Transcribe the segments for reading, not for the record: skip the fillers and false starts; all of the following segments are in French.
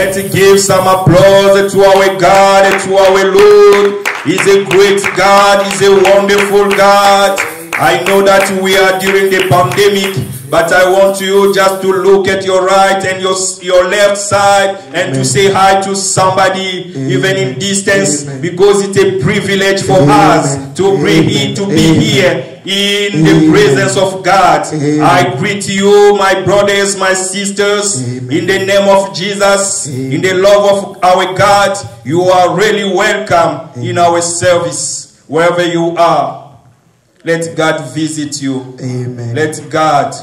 Let's give some applause to our God, to our Lord. He's a great God. He's a wonderful God. I know that we are during the pandemic, but I want you just to look at your right and your left side and to say hi to somebody, even in distance, because it's a privilege for us to be here in the presence of God. I greet you, my brothers, my sisters, in the name of Jesus, in the love of our God. You are really welcome in our service, wherever you are. Let God visit you. Amen. Let God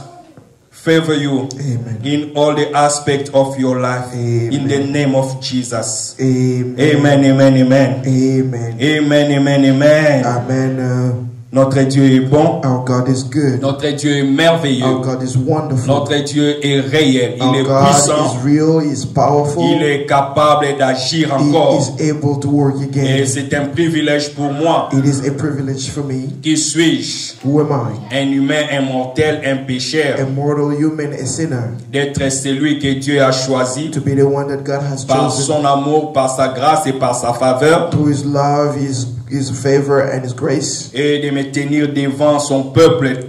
favor you. Amen. In all the aspects of your life. Amen. In the name of Jesus. Amen. Amen, amen, amen. Amen. Amen, amen, amen. Amen. Notre Dieu est bon. Our God is good. Notre Dieu est merveilleux. Our God is wonderful. Notre Dieu est réel. Il Our est God puissant. is real. He is powerful. Il est capable d'agir encore. He is able to work Et again. c'est un privilège pour moi. It is a privilege for me. Qui suis-je? Who am I? Un humain, un mortel, un pécheur. A mortal human, a sinner. D'être celui que Dieu a choisi To be the one that God has par chosen. son amour, par sa grâce et par sa faveur. Through His love, His favor, and His grace. Et de me tenir devant son peuple.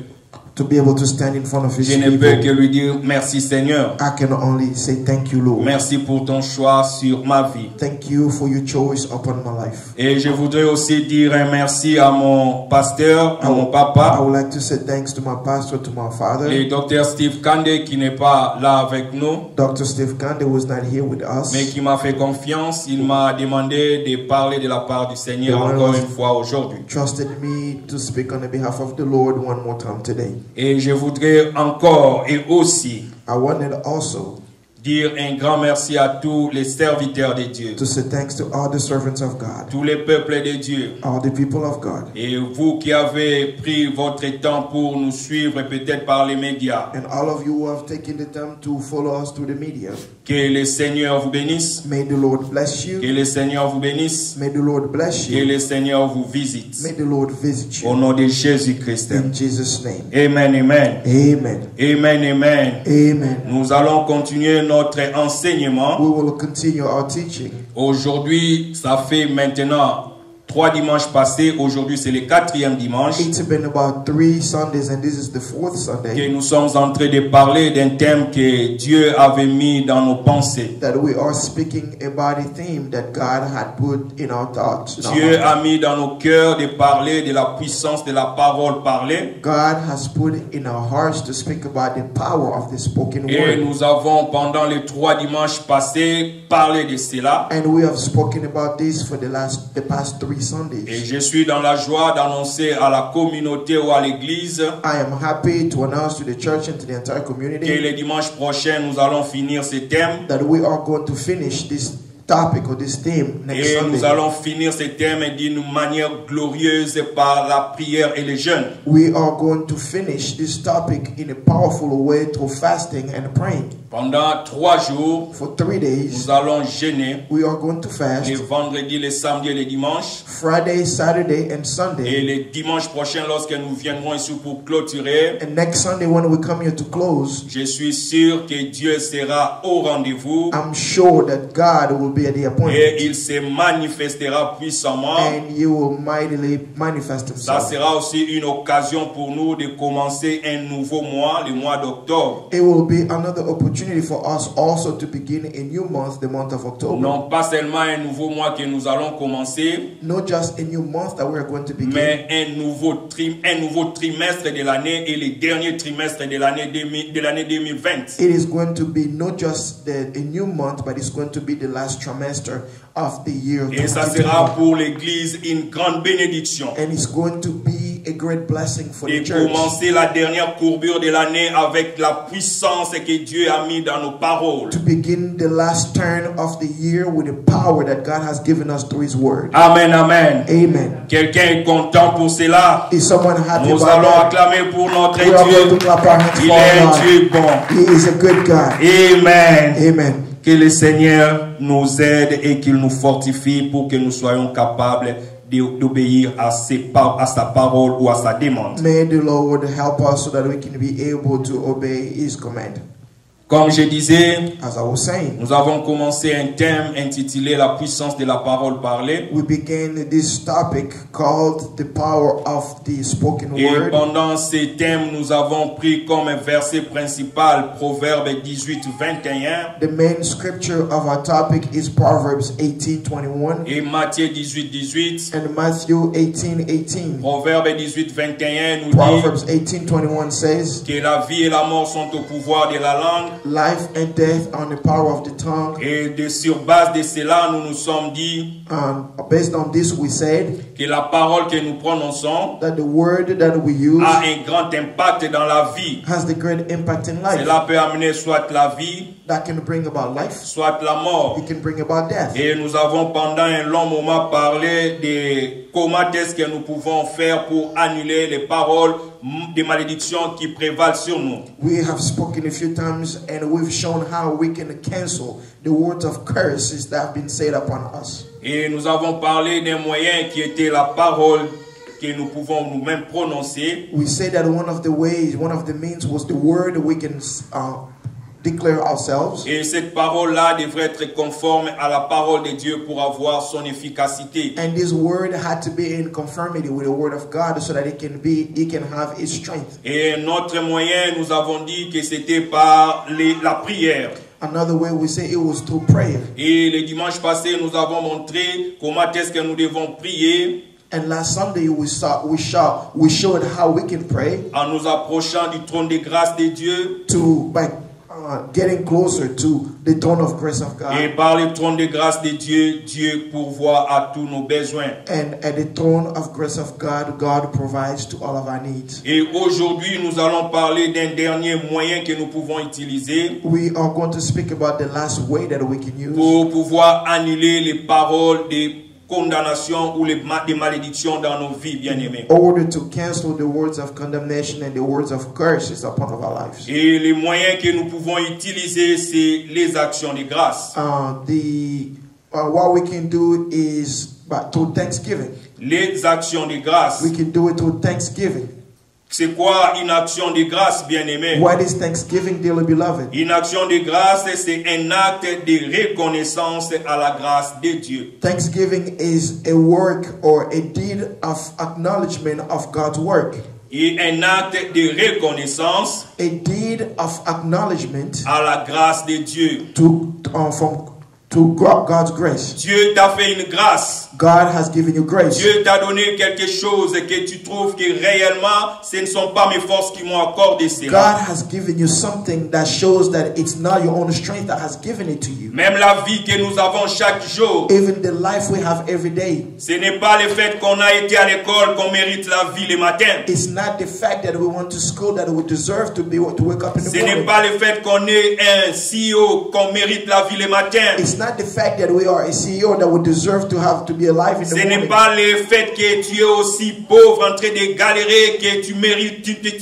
To be able to stand in front of His Je ne peux que people. lui dire merci Seigneur. I can only say thank you, Lord. Merci pour ton choix sur ma vie. Thank you for your choice upon my life. Et je voudrais aussi dire un merci à mon pasteur, à mon I papa, would like to say thanks to my pastor, to my father. le docteur Steve Kande qui n'est pas là avec nous, Dr. Steve Kande was not here with us. mais qui m'a fait confiance. Il m'a demandé de parler de la part du Seigneur The one encore who une fois aujourd'hui. trusted me to speak on the behalf of the Lord one more time today. Et je voudrais encore et aussi I wanted also dire un grand merci à tous les serviteurs de Dieu, to say thanks to all the servants of God, tous les peuples de Dieu. all the people of God, Et vous qui avez pris votre temps pour nous suivre peut-être par les médias, and all of you who have taken the time to follow us through the media. que le Seigneur vous bénisse, May the Lord bless que you. le Seigneur vous bénisse, May the Lord bless que you. le Seigneur vous visite. May the Lord visit Au you. nom de Jésus-Christ. In Jesus' name. Amen, amen. Amen. Amen, amen. Amen. Nous allons continuer notre enseignement. We will continue our teaching. Aujourd'hui, ça fait maintenant 3 dimanches passés. Aujourd'hui, c'est le 4e dimanche It's been about 3 Sundays, and this is the 4th que Sunday nous sommes en train de parler d'un thème que Dieu avait mis dans nos pensées. that we are speaking about a theme that God had put in our thoughts. in our Dieu hearts. a mis dans nos cœurs de parler de la puissance de la parole parlée. God has put in our hearts to speak about the power of the spoken Et word. nous avons, pendant les 3 dimanches passés, parlé de cela. And we have spoken about this for the past 3 Et Sundays. je suis dans la joie d'annoncer à la communauté ou à l'église I am happy to announce to the church and to the entire que community le dimanche prochain, nous allons finir ce thème. that we are going to finish this topic or this theme next Et nous Sunday. allons finir ce thème d'une manière glorieuse par la prière et les jeûnes. We are going to finish this topic in a powerful way through fasting and praying. Pendant 3 jours, For 3 days, nous allons jeûner we are going to fast les vendredis, les samedis et les dimanches. Friday, Saturday, and Et Sunday. le dimanche prochain, lorsque nous viendrons ici pour clôturer, And next Sunday, when we come here to close, je suis sûr que Dieu sera au rendez-vous I'm sure that God will be at the et appointment il se manifestera puissamment. and He will mightily manifest Ça Himself. sera aussi une occasion pour nous de commencer un nouveau mois, le mois d'octobre. It will be another opportunity for us also to begin a new month, the month of October. Non pas seulement un nouveau mois que nous allons commencer, Not just a new month that we are going to begin, mais un nouveau trimestre de l'année et le dernier trimestre de l'année 2020. it is going to be not just a new month, but it's going to be the last trimester of the year. Et ça 2020. sera pour l'Église une grande bénédiction. And it's going to be a great blessing for Et the church. commencer la dernière courbure de l'année avec la puissance que Dieu a mis dans nos paroles. To begin the last turn of the year with the power that God has given us through His Word. Amen, amen. Amen. Quelqu'un est content pour cela? Is someone happy Nous about allons that? acclamer pour notre We are going to Dieu. clap our hands Il for est un God. Dieu bon. He is a good God. Amen. Amen. Que le Seigneur nous aide et qu'il nous fortifie pour que nous soyons capables d'obéir à sa parole ou à sa demande. May the Lord help us so that we can be able to obey His command. Comme je disais, As I was saying, nous avons commencé un thème intitulé La puissance de la parole parlée. we began this topic called the power of the spoken Et word. pendant ces thèmes, nous avons pris comme verset principal Proverbe 18, 21 The main scripture of our topic is Proverbs 18:21 et Matthieu 18, 18. and Matthew 18:18. Proverbe 18, 21 nous dit Proverbs 18:21 says, que la vie et la mort sont au pouvoir de la langue. life and death are the power of the tongue. Et sur base de cela, nous nous sommes dit Based on this, we said que la parole que nous prononçons that the word that we use a un grand impact dans la vie. has the great impact in life. Cela peut amener soit la vie, That can bring about life. soit la mort. It can bring about death. Et nous avons pendant un long moment parlé de comment est-ce que nous pouvons faire pour annuler les paroles de malédiction qui prévalent sur nous. We have spoken a few times and we've shown how we can cancel the words of curses that have been said upon us. Et nous avons parlé des moyens qui étaient la parole que nous pouvons nous-mêmes prononcer. We say that one of the ways, one of the means was the word we can declare ourselves. Et cette parole-là devrait être conforme à la parole de Dieu pour avoir son efficacité. And this word had to be in conformity with the word of God so that it can have its strength. Et notre moyen, nous avons dit que c'était par la prière. Another way we say it was through prayer. Et le dimanche passé, nous avons montré comment est-ce que nous devons prier. And last Sunday we showed how we can pray En nous approchant du trône de grâce de Dieu. by getting closer to the throne of grace of God. Et par le trône de grâce de Dieu, Dieu pourvoit à tous nos besoins. And at the throne of grace of God, God provides to all of our needs. Et aujourd'hui, nous allons parler d'un dernier moyen que nous pouvons utiliser We are going to speak about the last way that we can use pour pouvoir annuler les paroles de condamnation ou des malédictions dans nos vies, bien-aimés. in order to cancel the words of condemnation and the words of curses upon our lives. Et les moyens que nous pouvons utiliser, c'est les actions de grâce. What we can do is through thanksgiving. Les actions de grâce. We can do it through thanksgiving. C'est quoi une action de grâce, bien-aimé? What is thanksgiving, dearly beloved? Une action de grâce, c'est un acte de reconnaissance à la grâce de Dieu. Thanksgiving is a work or a deed of acknowledgement of God's work. Et un acte de reconnaissance A deed of acknowledgement à la grâce de Dieu. To God's grace. Dieu t'a fait une grâce. God has given you grace. Dieu t'a donné quelque chose que tu trouves que réellement ce ne sont pas mes forces qui m'ont accordé cela. God has given you something that shows that it's not your own strength that has given it to you. Même la vie que nous avons chaque jour. Even the life we have every day. Ce n'est pas le fait qu'on a été à l'école qu'on mérite la vie le matin. It's not the fact that we went to school that we deserve to wake up in the Ce morning. n'est pas le fait qu'on est un CEO qu'on mérite la vie le matin. It's not the fact that we are a CEO that we deserve to be alive in the Ce morning. n'est pas le fait que tu es aussi pauvre en train de galérer que tu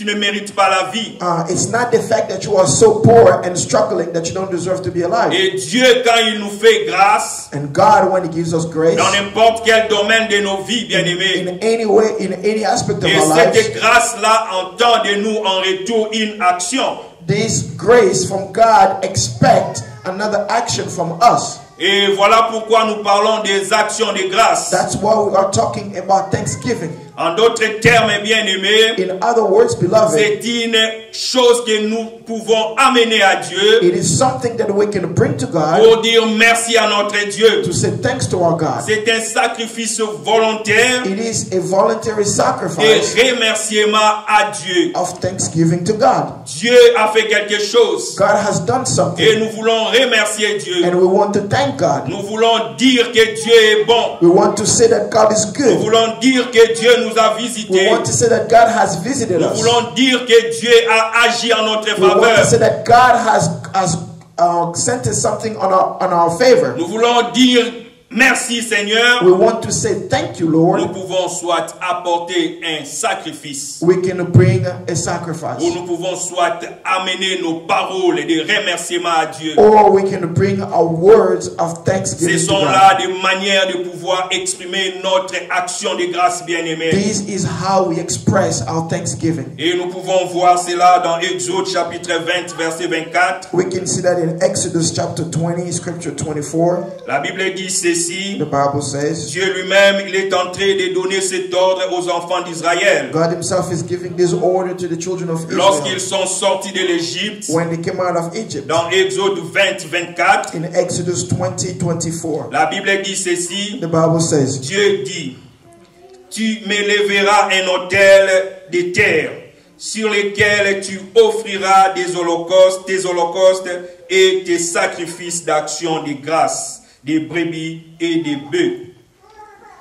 ne mérites pas la vie. It's not the fact that you are so poor and struggling that you don't deserve to be alive. Et Dieu, quand il nous fait grâce, And God, when He gives us grace, dans n'importe quel domaine de nos vies, bien-aimés, in any way, in any aspect of et our cette lives, grâce-là entend de nous en retour une action. this grace from God expect another action from us. Et voilà pourquoi nous parlons des actions de grâce. That's why we are talking about thanksgiving. En d'autres termes, bien-aimés, In other words, beloved, c'est une chose que nous pouvons amener à Dieu it is something that we can bring to God pour dire merci à notre Dieu. to say thanks to our God. C'est un sacrifice volontaire It is a voluntary et sacrifice remerciement à Dieu. of thanksgiving to God. Dieu a fait quelque chose God has done et something, nous voulons remercier Dieu. and we want to thank God. Nous voulons dire que Dieu est bon. We want to say that God is Nous good. voulons dire que Dieu nous a We visités. want to say that God has visited Nous us. voulons dire que Dieu a agi en notre We want to faveur. say that God has sent us something on our favor. Nous voulons dire merci Seigneur, we want to say thank you, nous Lord. pouvons soit apporter un sacrifice, We can bring a ou sacrifice, nous pouvons soit amener nos paroles et des remerciements à Dieu. or we can bring our words of Ce thanksgiving to sont God. là des manières de pouvoir exprimer notre action de grâce bien-aimée. This is how we express our thanksgiving. Et nous pouvons voir cela dans Exode chapitre 20, verset 24. We can see that in Exodus chapter 20, scripture 24. La Bible dit ceci. The Bible says, Dieu lui-même, il est en train de donner cet ordre aux enfants d'Israël. God himself is giving this order to the children of Lorsqu'ils Israel sont sortis de l'Égypte, when they came out of Egypt. dans Exode 20, 24, In Exodus 20, 24, la Bible dit ceci. the Bible says, Dieu dit, tu m'élèveras un autel de terre sur lequel tu offriras tes holocaustes et tes sacrifices d'action de grâce, des brebis et des bœufs.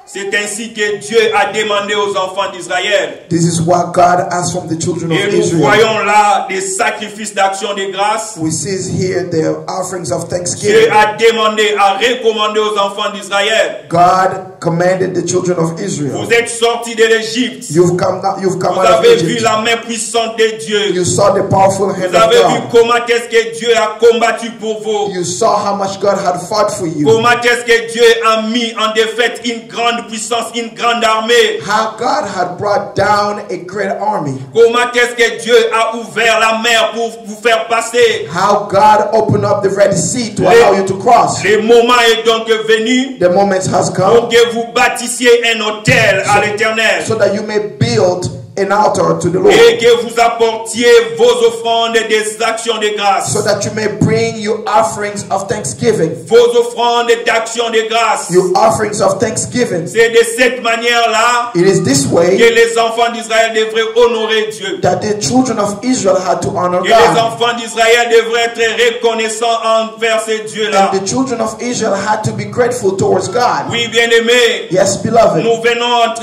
C'est ainsi que Dieu a demandé aux enfants d'Israël. this is what God asked from the children of Et nous Israel. voyons là des sacrifices d'action de grâce. We see here the offerings of Dieu thanksgiving. a demandé, a recommandé aux enfants d'Israël. God commanded the children of Israel. Vous êtes sortis de l'Égypte. You've come out Vous of avez vu Egypt. la main puissante de Dieu. You saw the powerful hand Vous of avez vu God. comment est-ce que Dieu a combattu pour vous. You saw how much God had fought for you. Comment est-ce que Dieu a mis en défaite une grande puissance, une grande armée. How God had brought down a great army. Comment est-ce que Dieu a ouvert la mer pour vous faire passer. How God opened up the Red Sea to allow you to cross. Le moment est donc venu The moment has pour come que vous bâtissiez un autel à l'Éternel. so that you may build an altar to the Lord. Et que vous apportiez vos offrandes des actions de grâce. So that you may bring your offerings of thanksgiving. Vos offrandes d'actions de grâce. Your offerings of thanksgiving. C'est de cette manière-là It is this que way les enfants d'Israël devraient honorer Dieu. that the children of Israel had to honor Que les God. enfants d'Israël devraient être reconnaissants envers ces dieux-là. And the children of Israel had to be grateful towards God. Oui, bien-aimés, Yes, beloved.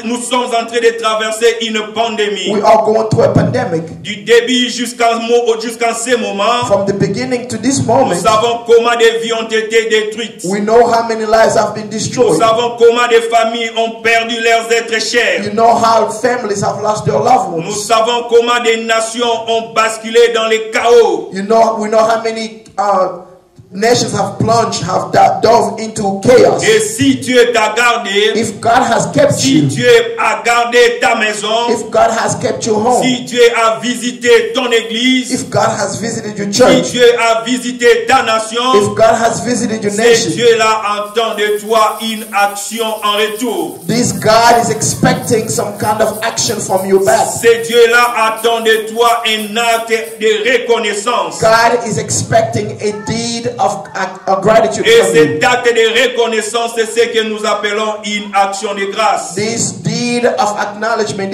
nous sommes en train de traverser une pandémie. We are going through a pandemic. Du début jusqu'à ce moment, From the beginning to this nous moment, savons comment des vies ont été détruites. we know how many lives have been Nous destroyed. savons comment des familles ont perdu leurs êtres chers. You know how families have lost their loved Nous ones. savons comment des nations ont basculé dans le chaos. We know how many nations have plunged, have dove into chaos. Et si Dieu t'a gardé, If God has kept si you, Dieu a gardé ta maison, if God has kept you home, si Dieu a visité ton église, if God has visited your si church, Dieu a visité ta nation, if God has visited your ce nation, Dieu-là attend de toi une action en retour. this God is expecting some kind of action from you back. Ce Dieu-là attend de toi un acte de reconnaissance. God is expecting a deed of a gratitude Et from you. cet acte de reconnaissance, c'est ce que nous appelons une action de grâce. This deed of acknowledgement,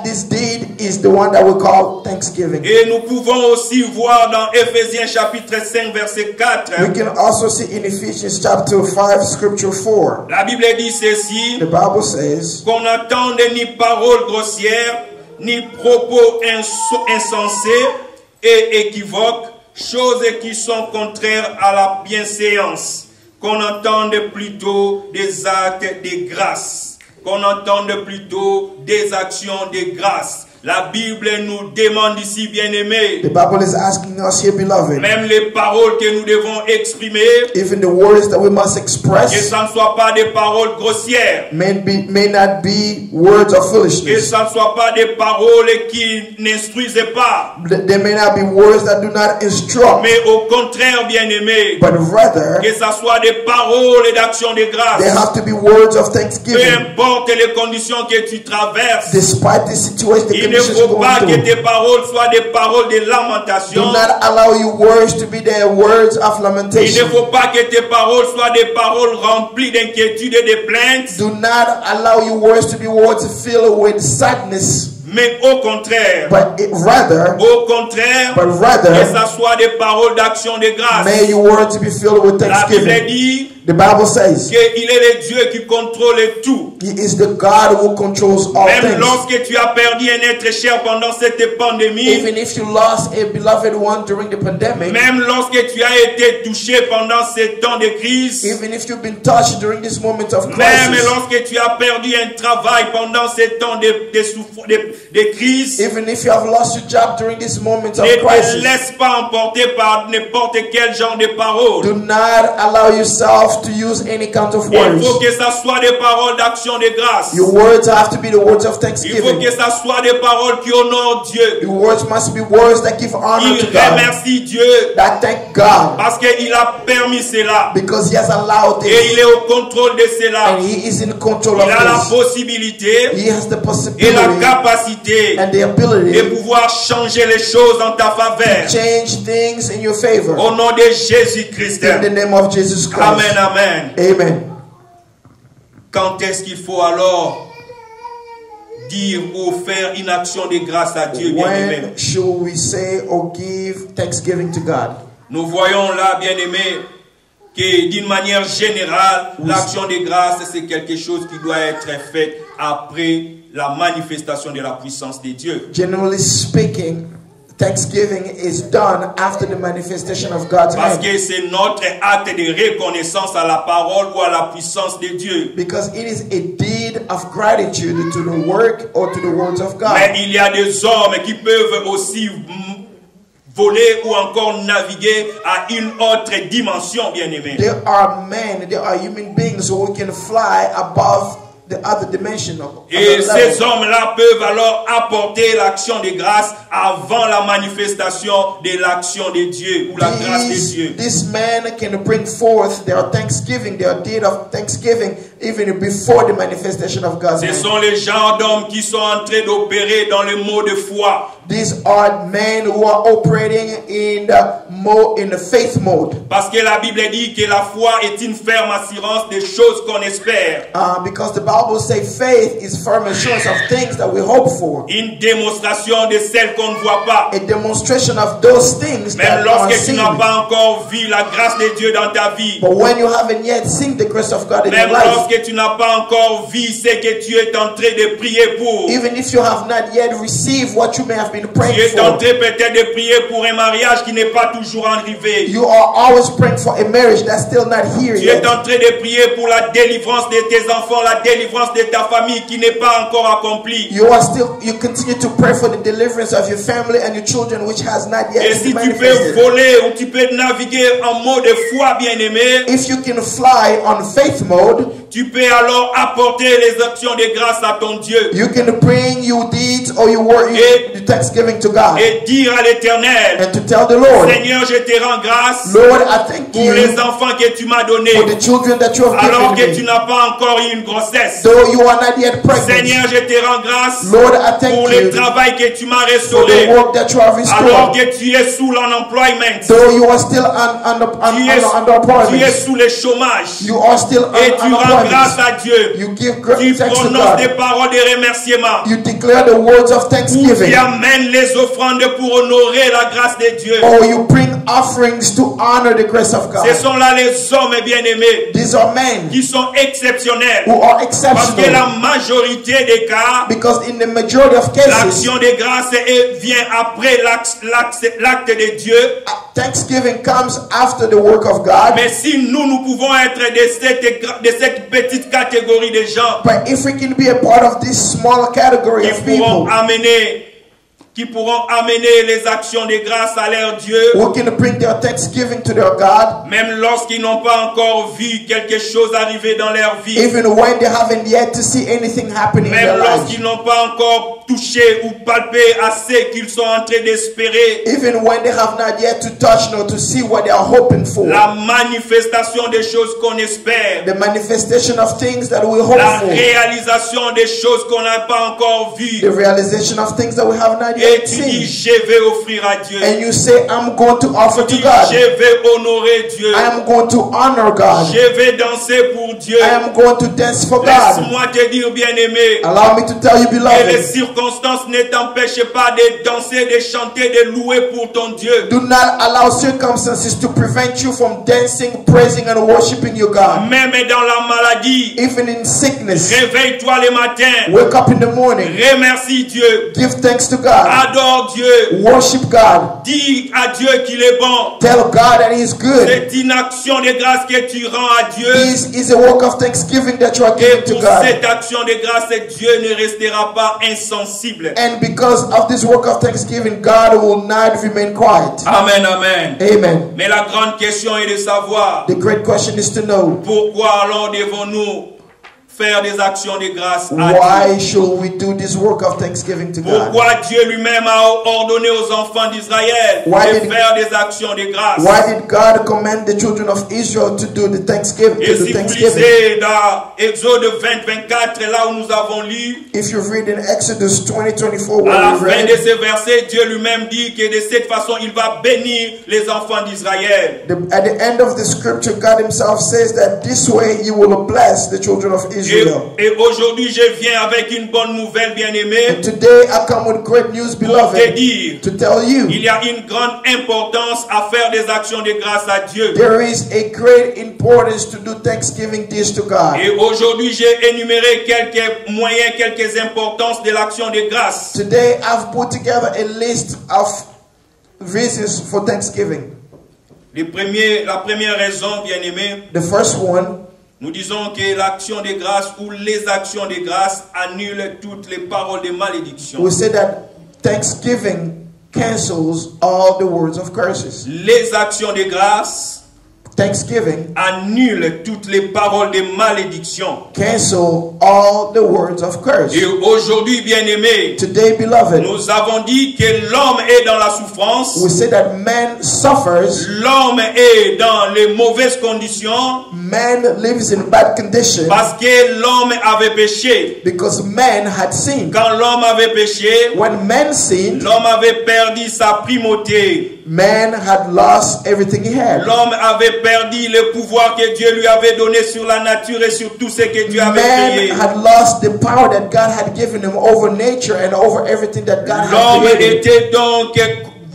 this deed is the one that we call thanksgiving. Et nous pouvons aussi voir dans Éphésiens chapitre 5 verset 4. We can also see in Ephesians chapter 5, scripture 4. La Bible dit ceci. The Bible says, Qu'on n'entende ni paroles grossières, ni propos insensés et équivoques, choses qui sont contraires à la bienséance. Qu'on entende plutôt des actes de grâce. Qu'on entende plutôt des actions de grâce. La Bible nous demande ici, bien-aimés, the Bible is asking us here, beloved, même les paroles que nous devons exprimer, even the words that we must que express ça ne soit pas des paroles grossières, may not be words of que foolishness. ça ne soit pas des paroles qui n'instruisent pas, They may not be words that do not instruct, mais au contraire, bien-aimés, but rather que ça soit des paroles d'action de they grâce. have to be words of Peu thanksgiving. importe les conditions que tu traverses, Despite the situation, the il ne conditions you're faut pas going que through, tes paroles soient des paroles de do lamentation. not allow your words to be the words of Il lamentation. ne faut pas que tes paroles soient des paroles remplies d'inquiétude et de plaintes, Do not allow your words to be words filled with sadness, Mais au contraire, rather, que ça soit des paroles d'action de grâce. may your word to be filled with La Bible thanksgiving. dit The Bible says qu'il est le Dieu qui contrôle tout. He is the God who controls all Même things. lorsque tu as perdu un être cher pendant cette pandémie, Even if you lost a beloved one during the pandemic, même lorsque tu as été touché pendant ces temps de crise, even if you've been touched during this moment of même crisis, lorsque tu as perdu un travail pendant ces temps de crise, even if you have lost your job during this moment of ne te crisis, laisse pas emporter par n'importe quel genre de paroles. do not allow yourself to use any kind of Il words. faut que ça soit des paroles d'action de grâce. Your words have to be the words of Il faut thanksgiving. que ça soit des paroles qui honorent Dieu. Your words must be words that give honor Il to God, remercie Dieu that thank God parce qu'il a permis cela. because He has allowed Et this il est au contrôle de cela. and He is in control Il a la of this. possibilité He has the et la possibility capacité and the de ability pouvoir changer les choses en ta to faveur. change things in your favor. Au nom de Jésus-Christ. In the name of Jesus Christ. Amen, amen. Amen. Quand est-ce qu'il faut alors dire ou faire une action de grâce à Dieu, bien-aimé? When should we say or give thanksgiving to God? Nous voyons là, bien-aimé, que d'une manière générale, l'action de grâce, c'est quelque chose qui doit être fait après la manifestation de la puissance de Dieu. Generally speaking, thanksgiving is done after the manifestation of God's Parce hand. que c'est notre acte de reconnaissance à la parole ou à la puissance de Dieu. Because it is a deed of gratitude to the work or to the words of God. Mais il y a des hommes qui peuvent aussi voler ou encore naviguer à une autre dimension, bien-aimé. There are men, there are human beings who can fly above the other dimension of Et ces hommes-là peuvent alors apporter l'action de grâce avant la manifestation de l'action de Dieu ou la grâce de Dieu. These men can bring forth their thanksgiving, their deed of thanksgiving, even before the manifestation of God's Ce hand. sont les genres d'hommes qui sont en train d'opérer dans le mot de foi. These are men who are operating in the faith mode. Parce que la Bible dit que la foi est une ferme assurance des choses qu'on espère. Because the Bible says faith is firm assurance of things that we hope for. Une démonstration de celles qu'on ne voit pas. A demonstration of those things Même that are lorsque tu seen. n'as pas encore vu la grâce de Dieu dans ta vie. But when you haven't yet seen the grace of God in your Même life, lorsque tu n'as pas encore vu ce que tu es en train de prier pour. even if you have not yet received what you may have been Tu praying es en for, train peut-être de prier pour un mariage qui n'est pas toujours arrivé. you are always praying for a marriage that's still not here Tu es yet. en train de prier pour la délivrance de tes enfants, la délivrance de ta famille qui n'est pas encore accomplie. You continue to pray for the deliverance of your family and your children, which has not yet Et si been tu peux manifested. voler ou tu peux naviguer en mode foi, bien-aimé, If you can fly on faith mode, tu peux alors apporter les actions de grâce à ton Dieu you can bring your deeds or your word, your thanksgiving to God, et dire à l'Éternel, and to tell the Lord, Seigneur, je te rends grâce Lord, I thank pour les you enfants que tu m'as donnés, for the children that you have alors que given tu me. n'as pas encore eu une grossesse. Though you are not yet pregnant, Seigneur, je te rends grâce Lord, I pour thank le you travail que tu m'as for restauré, the work that you have alors restored. que tu es sous l'unemployment, Though you are still under tu es employment, sous le chômage, you are still et tu rends grâce unemployment. à Dieu. You give Tu thanks to prononces des God. paroles de remerciement. You declare the words of Ou thanksgiving. tu amènes les offrandes pour honorer la grâce de Dieu. Or you bring offerings to honor the grace of Ce God. sont là les hommes bien-aimés These are men qui sont exceptionnels. who are Parce que exceptional. la majorité des cas, Because in the majority of cases, l'action de grâce vient après l'acte de Dieu. thanksgiving comes after the work of God. Mais si nous pouvons être de cette petite catégorie de gens But if we can be a part of this small category of qui pourront amener les actions de grâce à leur Dieu, who can bring their thanksgiving to their God, même lorsqu'ils n'ont pas encore vu quelque chose arriver dans leur vie, even when they haven't yet to see anything happening in même their lives, lorsqu'ils n'ont pas encore touché ou palpé assez qu'ils sont en train d'espérer even when they have not yet to touch nor to see what they are hoping for, la manifestation des choses qu'on espère, the manifestation of things that we hope la for, réalisation des choses qu'on n'a pas encore vues, the realization of things that we have not et yet tu dis seen, je vais offrir à Dieu, and you say, I'm going to offer tu to dis God, je vais honorer Dieu, I am going to honor God, je vais danser pour Dieu. I am going to dance for God. Laisse-moi te dire, bien-aimé, Allow me to tell you, que les beloved, circonstances circonstances ne t'empêchent pas de danser, de chanter, de louer pour ton Dieu. Do not allow circumstances to prevent you from dancing, praising, and worshiping your God. Même dans la maladie, Even in sickness, réveille-toi le matin. wake up in the morning. Remercie Dieu. Give thanks to God. Adore Dieu. Worship God. Dis à Dieu qu'il est bon. Tell God that He is good. C'est une action de grâce que tu rends à Dieu. This is a work of thanksgiving that you are Et giving to pour God. cette action de grâce, Dieu ne restera pas insensible. And because of this work of thanksgiving, God will not remain quiet. Amen, amen. Amen. Mais la grande question est de savoir The great question is to know, pourquoi alors devons-nous faire des actions de grâce à why Dieu? should we do this work of thanksgiving to God? Pourquoi Dieu lui-même a ordonné aux enfants d'Israël Why de did- faire des actions de grâce? Why did God command the children of Israel to do the thanksgiving? Et To do si vous thanksgiving? lisez dans Exode 20, 24, là où nous avons lu, If you read in Exodus 20:24, à la where we fin de read, ce verset, Dieu lui-même dit que de cette façon, il va bénir les enfants d'Israël. at the end of the scripture, God Himself says that this way He will bless the children of Israel. Et aujourd'hui, je viens avec une bonne nouvelle, bien-aimé, Today I come with great news, pour te beloved, dire, to tell you il y a une grande importance à faire des actions de grâce à Dieu. there is a great importance to do thanksgiving this to God. Et aujourd'hui, j'ai énuméré quelques moyens, quelques importances de l'action de grâce. Today I've put together a list of reasons for thanksgiving. La première raison, bien-aimé, The first one, nous disons que l'action de grâce ou les actions de grâce annulent toutes les paroles de malédiction. we say that thanksgiving cancels all the words of curses. Les actions de grâce Thanksgiving annulent toutes les paroles de malédiction. cancel all the words of curse. Et aujourd'hui, bien-aimé, Today, beloved, nous avons dit que l'homme est dans la souffrance, we say that man suffers, l'homme est dans les mauvaises conditions man lives in bad condition parce que l'homme avait péché. because man had sinned. Quand l'homme avait péché, When man sinned, l'homme avait perdu sa primauté. man had lost everything he had. L'homme avait perdu le pouvoir que Dieu lui avait donné sur la nature et sur tout ce que Dieu avait Man créé. had lost the power that God had given him over nature and over everything that God had L'homme created. était donc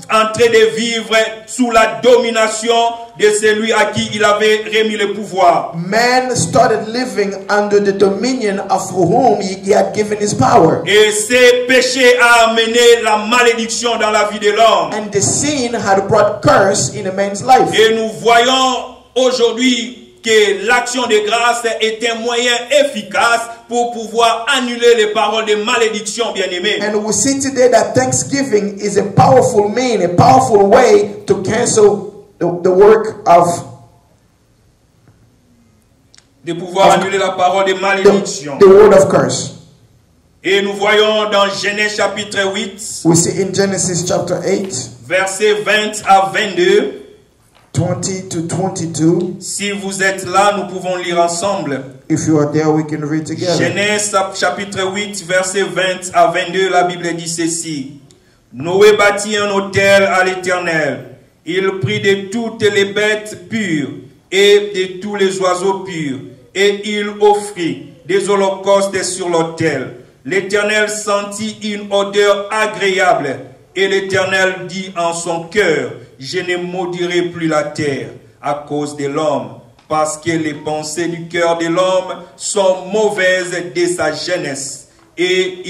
en train de vivre sous la domination de celui à qui il avait remis le pouvoir. Man started living under the dominion of whom he had given his power. Et ce péché a amené la malédiction dans la vie de l'homme. And the sin had brought curse in a man's life. Et nous voyons aujourd'hui que l'action de grâce est un moyen efficace pour pouvoir annuler les paroles de malédiction, bien-aimés. And we see today that thanksgiving is a powerful mean, a powerful way to cancel the work of De pouvoir annuler la parole de malédiction. the word of curse. Et nous voyons dans Genèse chapitre 8, We see in Genesis chapter 8, versets 20 à 22. 20 to 22. Si vous êtes là, nous pouvons lire ensemble. If you are there, we can read together. Genèse chapitre 8, versets 20 à 22, la Bible dit ceci. Noé bâtit un autel à l'Éternel. Il prit de toutes les bêtes pures et de tous les oiseaux purs, et il offrit des holocaustes sur l'autel. L'Éternel sentit une odeur agréable, et l'Éternel dit en son cœur, je ne maudirai plus la terre à cause de l'homme, parce que les pensées du cœur de l'homme sont mauvaises dès sa jeunesse. Et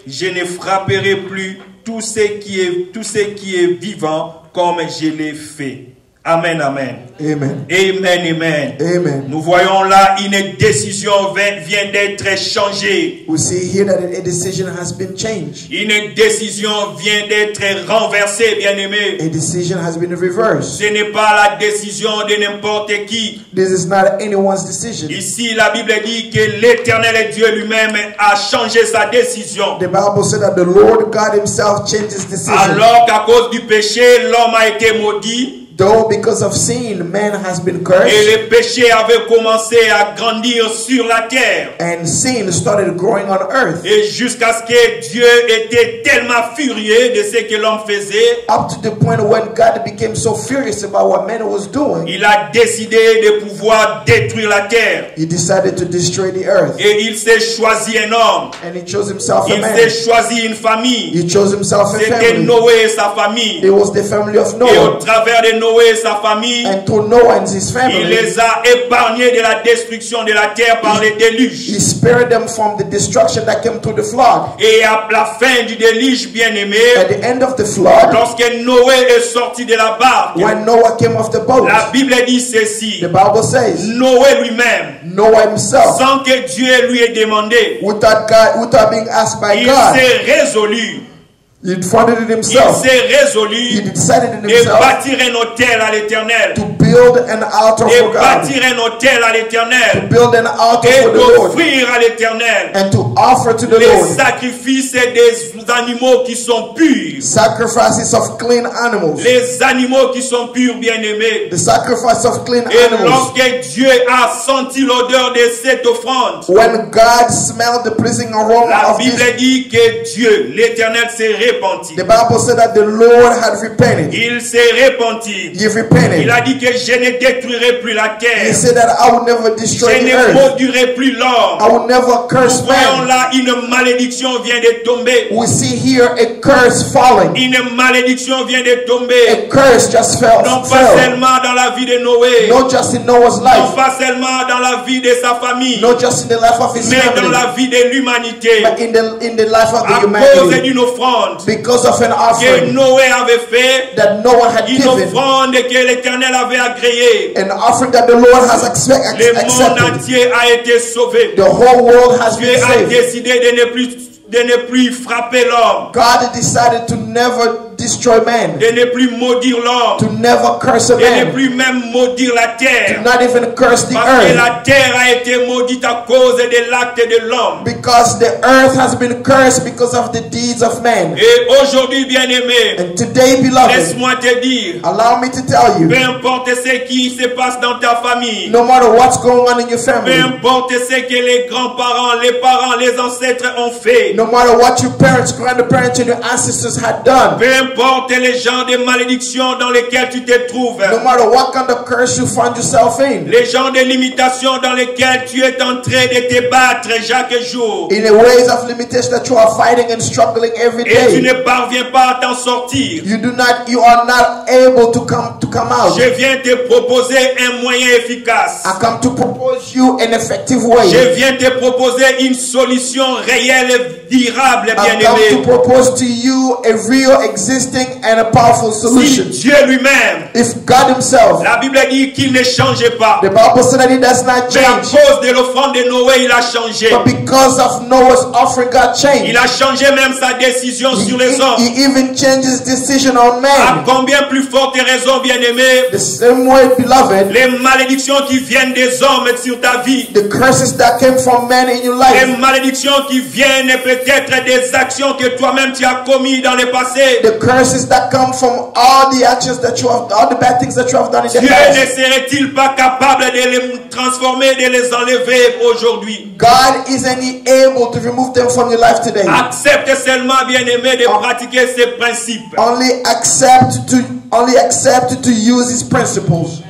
je ne frapperai plus tout ce qui est vivant comme je l'ai fait. Amen, amen. Amen. Amen, amen. Amen. Nous voyons là une décision vient d'être changée. We see here that a decision has been changed. Une décision vient d'être renversée, bien-aimé. A decision has been reversed. Ce n'est pas la décision de n'importe qui. This is not anyone's decision. Ici, la Bible dit que l'Éternel Dieu lui-même a changé sa décision. The Bible said that the Lord God Himself changed His decision. Alors qu'à cause du péché, l'homme a été maudit. Though because of sin, man has been Et cursed, le péché avait commencé à grandir sur la terre. and sin started growing on earth, Et jusqu'à ce que Dieu était tellement furieux de ce que l'homme faisait, up to the point when God became so furious about what man was doing, il a décidé de pouvoir détruire la terre. he decided to destroy the earth. Et il s'est choisi un homme. And he chose himself a Il man. s'est choisi une famille. He chose himself a C'était family. Noé et sa famille. It was the family of Et au Noah. travers de Noé et sa famille, And to Noah and his il family, les a épargnés de la destruction de la terre par les déluges. he spared them from the destruction that came through the flood. Et à la fin du déluge, bien-aimé, At the end of the flood, lorsque Noé est sorti de la barque, when Noah came off the boat, la Bible dit ceci. the Bible says, Noé lui-même, Noah himself, sans que Dieu lui ait demandé, without being asked by il God, s'est résolu. he funded it Il himself. s'est He résolu decided in de himself bâtir un autel à l'Éternel. to build an altar Et for God, bâtir un autel à to l'Éternel. build an altar Et for the Lord, d'offrir à l'Éternel and to offer to the les Lord sacrifices des animaux qui sont purs. sacrifices of clean animals, Les animaux qui sont purs, bien-aimés. the sacrifice of clean Et animals. lorsque Dieu a senti l'odeur de cette offrande, When God smelled the pleasing aroma la of Bible this, dit que Dieu, l'Éternel, s'est repenti. the Bible said that the Lord had repented. Il s'est repenti. He repented. Il a dit que je ne détruirai plus la He terre. said that I will never destroy Je the ne earth. maudirai plus l'homme. I will never curse Nous voyons man. là, une malédiction vient de tomber. We see here a curse falling. Une malédiction vient de A tomber. curse just fell. Non pas seulement dans la vie de Noé. Not just in Noah's Non life. pas seulement dans la vie de sa famille. Not just in the life of his Mais dans family. la vie de l'humanité. But in the life of À the cause humanity. d'une offrande Because of an que offering Noé avait fait. that Noah had Une given. offrande que l'Éternel avait agréée. An offering that the Lord has Le monde accepted. entier a été sauvé. The whole world has Dieu been a saved. décidé de ne plus frapper l'homme, God decided to never destroy man, de ne plus maudire l'homme, to never curse a de ne man, plus même maudire la to terre. not even curse the Parce que earth, la terre a été maudite à cause de l'acte de l'homme. because the earth has been cursed because of the deeds of man. Et aujourd'hui, bien-aimé, And today, beloved, laisse-moi te dire, allow me to tell you, peu importe ce qui se passe dans ta famille, no matter what's going on in your peu family, importe ce que les grands-parents, les parents, les ancêtres ont fait, no matter what your parents, grandparents, and your ancestors had done, peu importe les genres de malédictions dans lesquels tu te trouves, no matter what kind of curse you find yourself in, les genres de limitations dans lesquelles tu es en train de te battre chaque jour, in the ways of limitation that you are fighting and struggling every et tu day, ne parviens pas à t'en sortir, you are not able to come out. je viens te proposer un moyen efficace. I come to propose you an effective way. Je viens te proposer une solution réelle et durable, I come to bien-aimé. propose to you a real, existing, and a powerful Si solution. Dieu lui-même, If God Himself, la Bible dit qu'il ne change pas, the Bible said that He does not mais à change, cause de l'offrande de Noé, il a changé. but because of Noah's offering, God Il changed. a changé même sa décision sur les hommes. He even changed His decision on À man. combien plus forte raison, bien-aimé, The same way, beloved, les malédictions qui viennent des hommes sur ta vie, the curses that came from man in your les life, malédictions qui viennent peut-être des actions que toi-même tu as commises dans le passé, the curses that come from all the actions that you have, all the bad things that you have done in the Dieu ne past. serait-il pas capable de les transformer, de les enlever aujourd'hui? God isn't He able to remove them from your life today? Accepte seulement, bien-aimé, de pratiquer ces principes. Only accept to use His principles.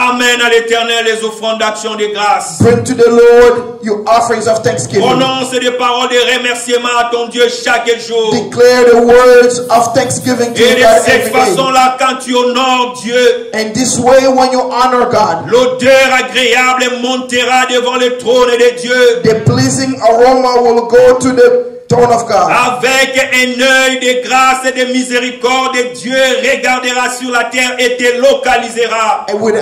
Amène à l'Éternel les offrandes d'action de grâce. Bring to the Lord your offerings of thanksgiving. Prononce des paroles de remerciement à ton Dieu chaque jour. Declare the words of thanksgiving to Et de God cette every day. façon-là, quand tu honores Dieu, And this way, when you honor God, l'odeur agréable montera devant le trône de Dieu. the pleasing aroma will go to the throne of God. Avec un œil de grâce et de miséricorde, Dieu regardera sur la terre et te localisera. And with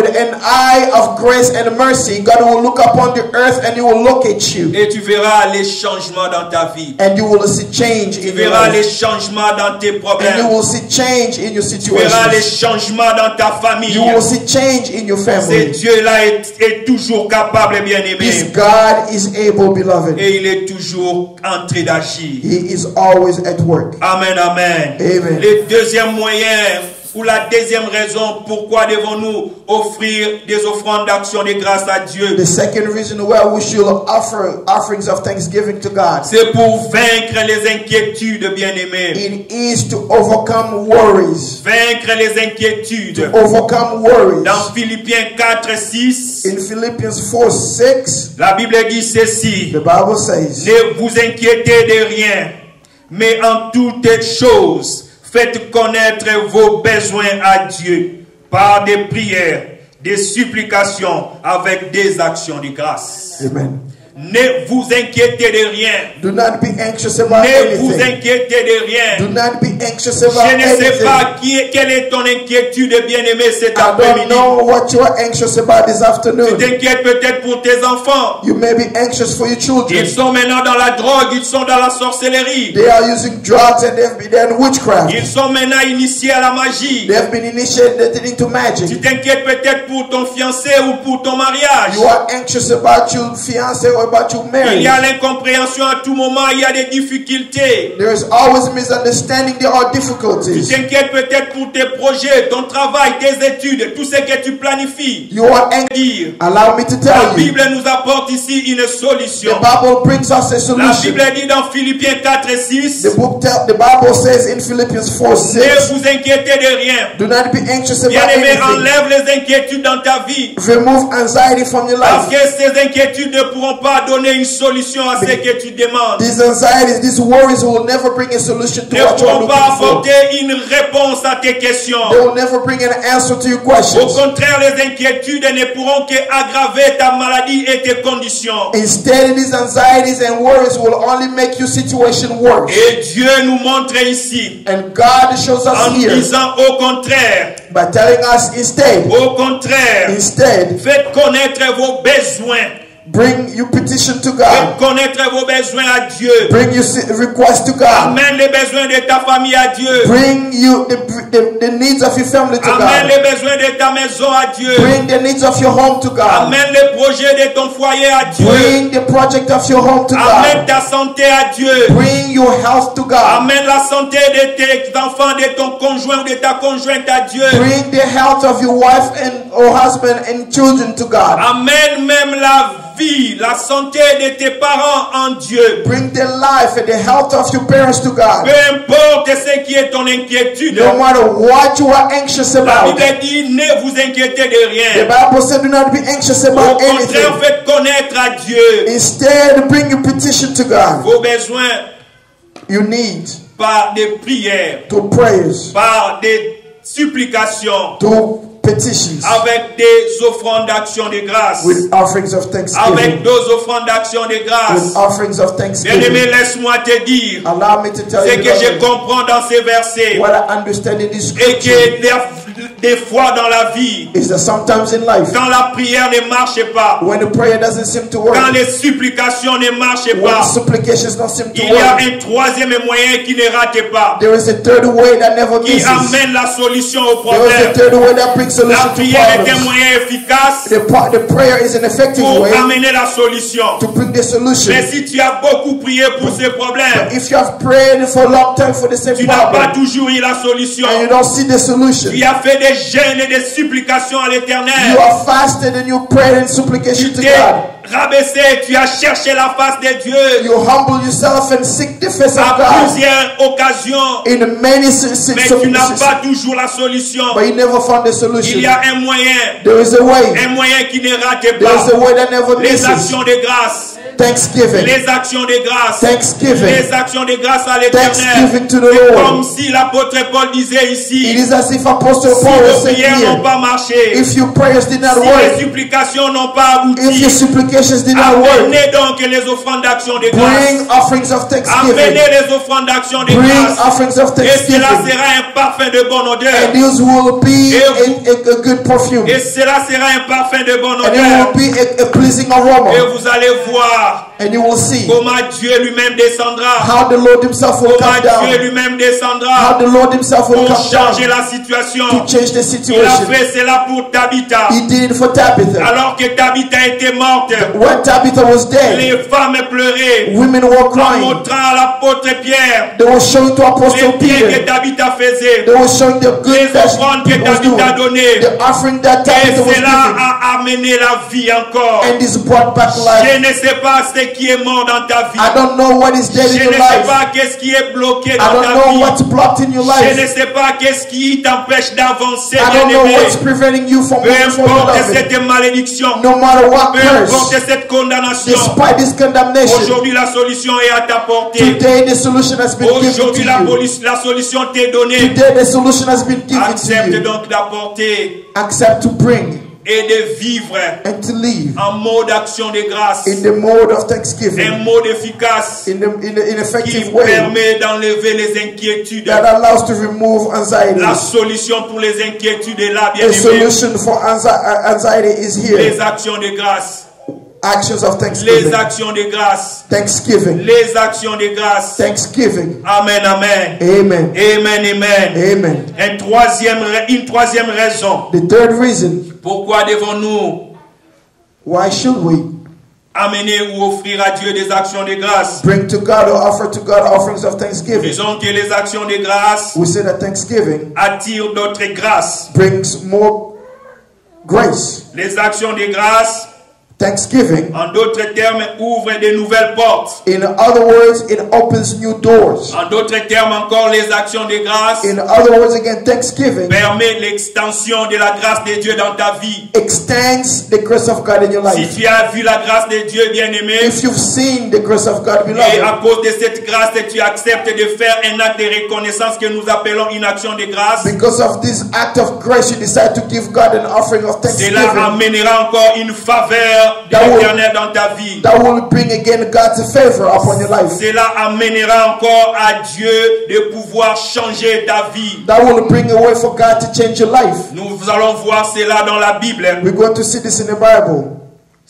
an eye of grace and mercy, God will look upon the earth and He will locate you. Et tu verras les changements dans ta vie. And you will see change Tu in your verras les life. changements dans tes And you problèmes. will see change in your Tu verras les situations. changements dans ta famille. You will see change in your Ce family. Dieu-là est toujours capable, This bien-aimé. God is able, beloved. Et il est toujours en train d'agir. He is always at work. Amen, amen. Amen. Le deuxième moyen ou la deuxième raison pourquoi devons-nous offrir des offrandes d'action de grâce à Dieu? The second reason why we should offer offerings of thanksgiving to God. C'est pour vaincre les inquiétudes, bien-aimés. It is to overcome worries. Vaincre les inquiétudes. Overcome worries. Dans Philippiens 4, 6, In Philippians 4, 6, la Bible dit ceci. the Bible says, Ne vous inquiétez de rien, mais en toutes choses, faites connaître vos besoins à Dieu par des prières, des supplications, avec des actions de grâce. Amen. Ne vous inquiétez de rien. Do not be anxious about Ne vous anything. inquiétez de rien. Do not be anxious about Je ne sais anything. pas quelle est ton inquiétude, bien-aimé, cet I don't après-midi. know what you are anxious about this Tu afternoon. t'inquiètes peut-être pour tes enfants. You may be anxious for your children. Ils sont maintenant dans la drogue, ils sont dans la sorcellerie. They are using drugs and they're in witchcraft. Ils sont maintenant initiés à la magie. They have been initiated into Tu magic. t'inquiètes peut-être pour ton fiancé ou pour ton mariage. You are anxious about your fiance or about your Il marriage. y a l'incompréhension à tout moment, il y a des difficultés. There is always misunderstanding. There are Tu difficulties. t'inquiètes peut-être pour tes projets, ton travail, tes études, tout ce que tu planifies. You are anxious. Dire. Allow me to La tell you. Bible nous apporte ici une solution. The Bible brings us a La solution. Bible dit dans Philippiens 4 et 6, The Bible says in Philippians 4, ne 6, vous inquiétez de rien. do not be anxious about Bien-aimé, anything. enlève les inquiétudes dans ta vie. Remove anxiety from your Parce life. que ces inquiétudes ne pourront pas donner une solution à ce que tu demandes. These anxieties, these worries will never bring a solution to Ne what you are pourront looking pas for. apporter une réponse à tes questions. They will never bring an answer to your Au questions. contraire, les inquiétudes ne pourront qu'aggraver ta maladie et tes conditions. Instead, these anxieties and worries will only make your situation worse. Et Dieu nous montre ici, And God shows us en here disant au contraire, by telling us au contraire, instead, faites connaître vos besoins. bring your petition to Faites God. connaître vos besoins à Dieu. Bring your request to God. Amène les besoins de ta famille à Dieu. Bring you the needs of your family to Amène God. les besoins de ta maison à Dieu. Bring the needs of your home to God. Amène les projets de ton foyer à Dieu. Bring the project of your home to Amène God. ta santé à Dieu. Bring your health to God. Amène la santé de tes enfants, de ton conjoint ou de ta conjointe à Dieu. Bring the health of your wife and or husband and children to God. Amène même la vie, la santé de tes parents en Dieu. Bring the life and the health of your parents to God. Peu importe ce qui est ton inquiétude. No matter what you are anxious La about. Bible dit, ne vous inquiétez de The rien. Bible said do not be anxious Au about contraire, anything. faites connaître à Dieu Instead, bring your petition to God. vos besoins Your needs par des prières, to prayers, par des supplications, to petitions, avec des offrandes d'action de grâce. with offerings of Avec thanksgiving. deux offrandes d'action de With grâce. offerings of Bien-aimé, thanksgiving. laisse-moi te dire Allow me to tell ce you que je brother, comprends dans ces versets. what I understand in this Et scripture que des fois dans la vie, is that sometimes in life, quand la prière ne marche pas, when the prayer doesn't seem to work, quand les supplications ne marchent when pas, supplications don't seem to il y a work, un troisième moyen qui ne rate pas, there is a third way that never qui misses. amène la solution au There is a problème. third way that brings La solution to prière est un problems. moyen efficace The prayer is an effective pour way amener la solution. to bring the solution. Mais si tu as beaucoup prié pour ces problèmes, If you have prayed for a long time for the same tu n'as pas problem toujours eu la solution. and you don't see the solution, Tu as fait des jeûnes et des supplications à you l'Éternel. are fasted and you prayed in supplication Tu to t'es God. rabaissé, tu as cherché la face de Dieu You humble yourself and seek the face à of God plusieurs occasions, in many mais tu n'as pas toujours la solution. but you never found the Il solution. y a un moyen There moyen qui ne rate is pas. a way that never Les misses. actions de grâce, Thanksgiving. les actions de grâce, Thanksgiving. les actions de grâce à l'Éternel. Thanksgiving to the C'est Lord. comme si l'apôtre Paul disait It ici, is as if Apostle si Paul vos was saying prières n'ont here, pas marché, if your prayers did not si les work, supplications n'ont pas if your abouti, supplications did not work, amenez donc les offrandes d'action de grâce. bring offerings of thanksgiving. Amenez les offrandes d'action de Bring grâce. offerings of Et cela thanksgiving. sera un parfum de bonne odeur. And these will be Et a good perfume. Et cela sera un parfum de bonne And it odeur. will be a pleasing aroma. Et vous allez voir voir and you will see comment Dieu lui-même descendra. how the Lord himself will come Comment Dieu down, lui-même how descendra the Lord himself will pour come down changer la situation. to change the Il a situation. fait cela pour Tabitha. He did it for Tabitha. Alors que Tabitha était morte, When Tabitha was dead, les femmes pleuraient women were en crying. montrant à l'apôtre Pierre They were showing to Apostle les biens que Peter. Tabitha faisait, They were showing the les good that offrandes que he was Tabitha doing, donnait. the offering that Et Tabitha was cela giving, a amené la vie encore. and this brought back Je life. ne sais pas ce qui est mort dans ta vie. I don't know what is dead in Je your ne sais life. pas qu'est-ce qui est bloqué I dans don't ta know vie. what's blocked in your Je ne life. sais pas qu'est-ce qui t'empêche d'avancer, I don't know bien-aimé. what's preventing you from Peu moving forward, importe beloved. cette malédiction, No matter what peu importe curse, cette condamnation, despite this condemnation, aujourd'hui la solution est à ta portée. today the solution has been given to Aujourd'hui you. la solution t'est donnée. Today the solution has been given to Accepte you. donc d'apporter Accept to bring et de vivre and to live en mode d'action de grâce, in the mode of un thanksgiving, mode efficace in qui effective way permet d'enlever les inquiétudes. that allows to remove La anxiety. solution pour les inquiétudes est là, bien The aimé. solution for anxiety is here. Les actions de grâce, Actions of les thanksgiving. actions de grâce, Thanksgiving. les actions de grâce. Thanksgiving. Amen, amen. Amen. Amen, amen. Amen. Une troisième raison. The third reason, Pourquoi devons-nous why should we amener ou offrir à Dieu des actions de grâce? bring to God or offer to God offerings of thanksgiving? Disons que les actions de grâce We say that thanksgiving attirent d'autres grâces. brings more grace. Les actions de grâce, Thanksgiving, en d'autres termes, ouvrent de nouvelles portes. in other words, it opens new doors. En d'autres termes encore, les actions de grâce In other words, again, thanksgiving permettent l'extension de la grâce de Dieu dans ta vie. extends the grace of God in your Si life. tu as vu la grâce de Dieu, bien-aimé, If you've seen the grace of God, et beloved, à cause de cette grâce, tu acceptes de faire un acte de reconnaissance que nous appelons une action de grâce, because of this act of grace, you decide to give God an offering of cela thanksgiving. amènera encore une faveur de That will- l'Éternel dans ta vie. That will bring again God's favor upon your life. Cela amènera encore à Dieu de pouvoir changer ta vie. That will bring a way for God to change your life. Nous allons voir cela dans la Bible. We're going to see this in the Bible.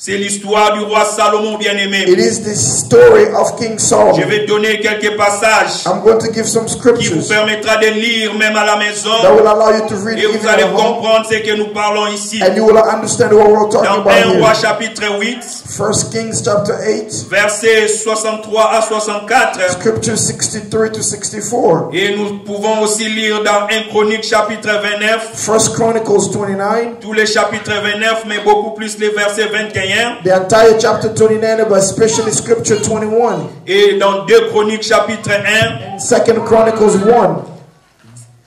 C'est l'histoire du roi Salomon, bien-aimé. It is the story of King Je Solomon. vais donner quelques passages I'm going to give some qui vous scriptures permettra de lire même à la maison. that will allow you to read Et vous even allez at home, comprendre ce que nous parlons ici. and you will understand what we're talking Dans about 1 Roi here. chapitre 8, 1 Kings chapter 8, versets 63 à 64. scripture 63 to 64. Et nous pouvons aussi lire dans 1 Chronique chapitre 29, 1 Chronicles 29, tous les chapitres 29, mais beaucoup plus les versets 21. the entire chapter 29, but especially scripture 21. Et dans 2 Chroniques chapitre 1, 2 Chronicles 1,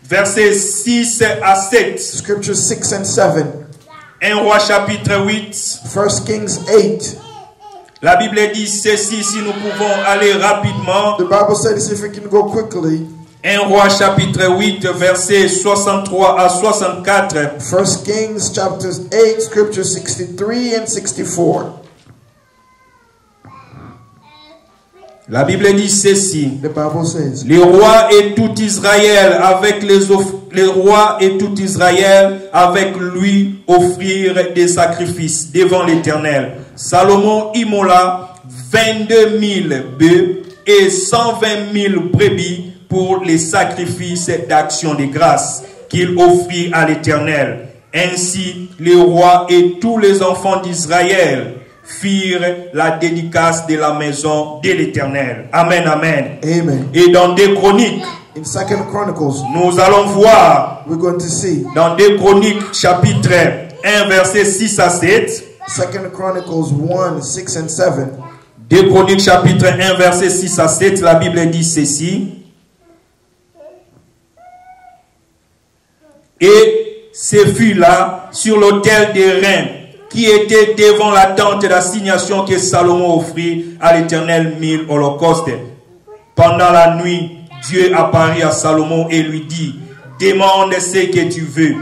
versets 6 à 7. scripture 6 and 7. 1 Roi chapitre 8. 1 Kings 8. La Bible dit ceci, si nous pouvons aller rapidement. The Bible says if we can go quickly. 1 Roi chapitre 8, versets 63 à 64. 1 Kings chapter 8, scripture 63 and 64. La Bible dit ceci. The Bible says, Les rois et tout Israël avec les rois et tout Israël avec lui offrirent des sacrifices devant l'Éternel. Salomon immola 22 000 bœufs et 120 000 brebis pour les sacrifices d'action de grâce qu'il offrit à l'Éternel. Ainsi, les rois et tous les enfants d'Israël firent la dédicace de la maison de l'Éternel. Amen, amen. Amen. Et dans 2 Chroniques, In 2 Chronicles, nous allons voir we're going to see dans 2 Chroniques chapitre 1 verset 6 à 7. 2 Chronicles 1, 6 and 7. 2 Chroniques chapitre 1 verset 6 à 7, la Bible dit ceci. Et ce fut là sur l'autel des reins qui était devant la tente d'assignation que Salomon offrit à l'Éternel 1000 holocaustes. Pendant la nuit, Dieu apparut à Salomon et lui dit, demande ce que tu veux,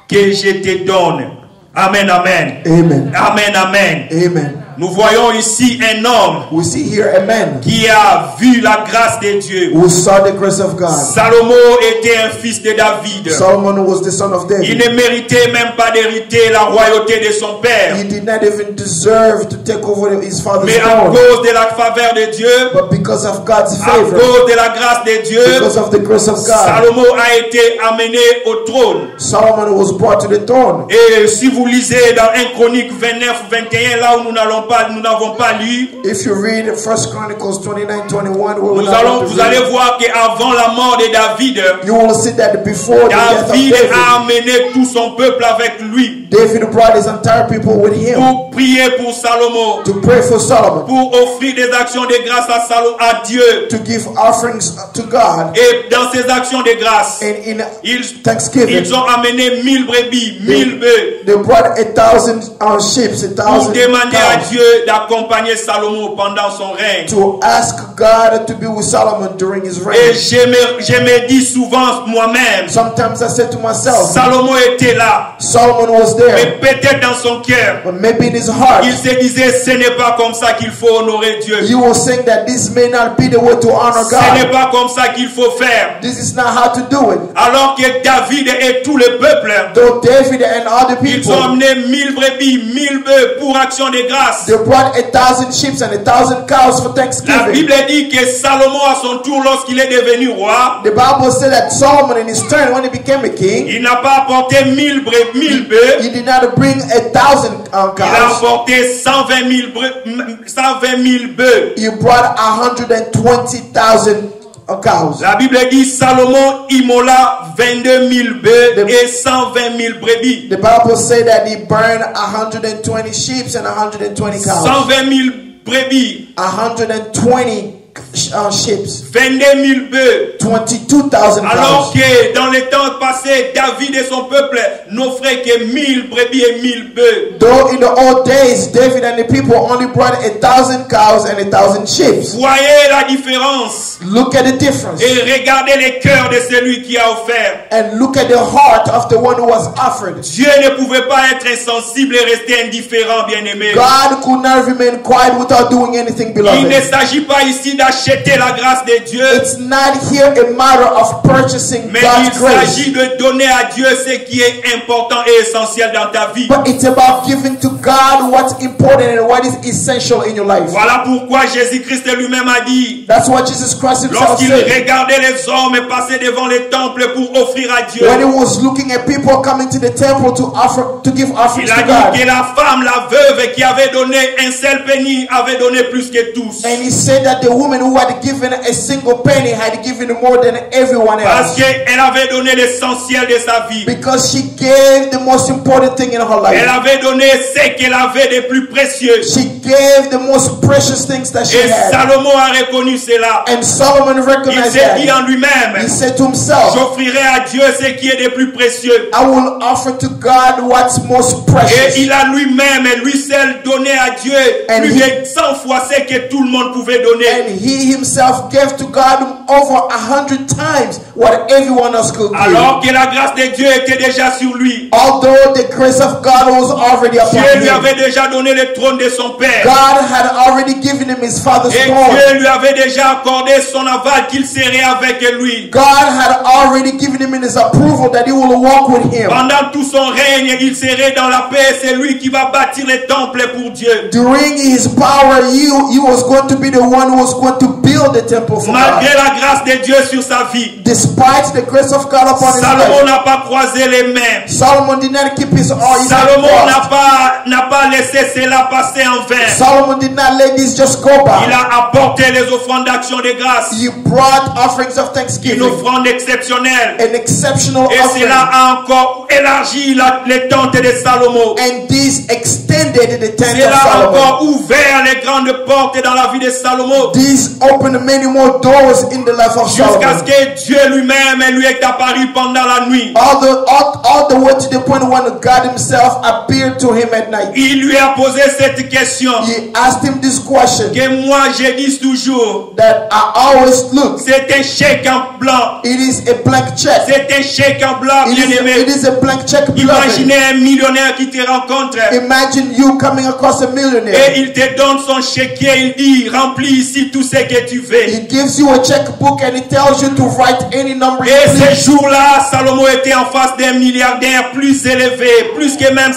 que je te donne. Amen, amen. Amen. Amen, amen. Amen. Nous voyons ici un homme We see here a man qui a vu la grâce de Dieu. who saw the grace of God. Salomon était un fils de David. Solomon was the son of Il David. ne méritait même pas d'hériter la royauté de son père. He did not even deserve to take over his father's Mais à throne. cause de la faveur de Dieu, But because of God's à favor, cause de la grâce de Dieu, because of the grace of God, Salomon a été amené au trône. Solomon was brought to the throne. Et si vous lisez dans 1 Chronique 29-21, là où nous n'avons pas lu, If you read 1 Chronicles 29:21, vous allez voir qu'avant la mort de David, you will see that before the death of David David, a amené tout son peuple avec lui David brought his entire people with him pour prier pour Salomon, to pray for Solomon, pour offrir des actions de grâce à Dieu. to give offerings to God. Et dans ces actions de grâce, And in ils Thanksgiving, ont amené 1000 brebis, 1000 bœufs, they brought 1,000 sheep, pour 1,000 demander à cows, Dieu d'accompagner Salomon pendant son règne. to ask God to be with Solomon during his Et reign. je me dis souvent moi-même, Sometimes I say to myself, Salomon était là, Solomon was mais there, peut-être dans son cœur, but maybe in his heart, il se disait, ce n'est pas comme ça qu'il faut honorer Dieu. you will think that this may not be the way to honor Ce n'est God. pas comme ça qu'il faut faire. This is not how to do it. Alors que David et tout le peuple, Though David and other ils ont people, amené 1000 brebis, 1000 bœufs pour action de grâce. they brought 1,000 sheep and 1,000 cows for La Thanksgiving. Bible dit que Salomon, à son tour, lorsqu'il est devenu roi, The Bible said that Solomon in his turn, when he became a king, il n'a pas apporté 1000 bœufs, he did not bring 1,000 il a cows. apporté 120 000 bœufs. He brought 120,000 cows. La Bible dit Salomon immola 22 000 bœufs et 120 000 brebis. The Bible said that he burned 120 sheep and 120 cows. 120 000 brebis, 120 sheep, 22 000 bœufs. 22,000 Alors cows. que dans les temps passés, David et son peuple n'offraient que 1000 brebis et 1000 bœufs. Though in the old days, David and the people only brought 1,000 cows and 1,000 sheep. Voyez la différence Look at the difference. et regardez le cœur de celui qui a offert. And look at the heart of the one who was offered. Dieu ne pouvait pas être insensible et rester indifférent, bien-aimé. God could not remain quiet without doing anything, Il ne beloved. s'agit pas ici d'acheter la grâce de Dieu, It's not here a matter of purchasing mais God's il grace, s'agit de donner à Dieu ce qui est important et essentiel dans ta vie. but it's about giving to God what's important and what is essential in your life. Voilà pourquoi Jésus-Christ lui-même a dit, That's what Jesus Christ himself lorsqu'il said. regardait les hommes passer devant les temples pour offrir à Dieu, When he was looking at people coming to the temple to give offerings il a to dit God, que la femme, la veuve qui avait donné un seul penny, avait donné plus que tous. and he said that the woman who had given a single penny had given more than everyone Parce else, qu'elle avait donné l'essentiel de sa vie. because she gave the most important thing in her Elle life. avait donné ce qu'elle avait de plus précieux. She gave the most precious things that she Et had. Salomon a reconnu cela. And Solomon Il recognized s'est dit that. en lui-même, He said to himself, j'offrirai à Dieu ce qui est de plus précieux. I will offer to God what's most Et precious. il a lui-même et lui seul donné à Dieu And plus he- de 100 fois ce que tout le monde pouvait donner. And he himself gave to God over 100 times what everyone else could give. Alors que la grâce de Dieu était déjà sur lui. Although the grace of God was already upon Dieu lui him, avait déjà donné le trône de son père. God had already given him his father's Et throne. Dieu lui avait déjà accordé son aval qu'il serait avec lui. God had already given him his approval that he will walk with him. Pendant tout son règne, il serait dans la paix. C'est lui qui va bâtir les temples pour Dieu. During his power, he was going to be the one who was going to build the temple for Malgré God. la grâce de Dieu sur sa vie, Despite the grace of God upon his Salomon life, n'a pas croisé les mains. Solomon did not keep his eyes Salomon crossed. n'a pas laissé cela passer en vain. Solomon did not let this just go Il by. a apporté les offrandes d'action de grâce, He brought offerings of une thanksgiving, offrande exceptionnelle. an exceptional Et cela offering, a encore élargi les tentes de Salomon. and this extended the tent Cela of a Solomon. encore ouvert les grandes portes dans la vie de Salomon. This opened many more doors in the life of Jusqu'à ce Solomon. que Dieu lui-même lui est apparu pendant la nuit. All the way to the point when God himself appeared to him at night. Il lui a posé cette question He asked him this question que moi je dis toujours. that I always look. C'est un chèque en blanc. It is a blank check. C'est un chèque en blanc, It bien-aimé. is a blank check, beloved. Imaginez un millionnaire qui te rencontre. Imagine imagine you coming across a millionaire. Et il te donne son chéquier, il dit, remplis ici tout ce que tu veux. He gives you a checkbook and he tells you to write any number you Et please. ce jour-là, Salomon était en face d'un milliardaire plus élevé, plus que même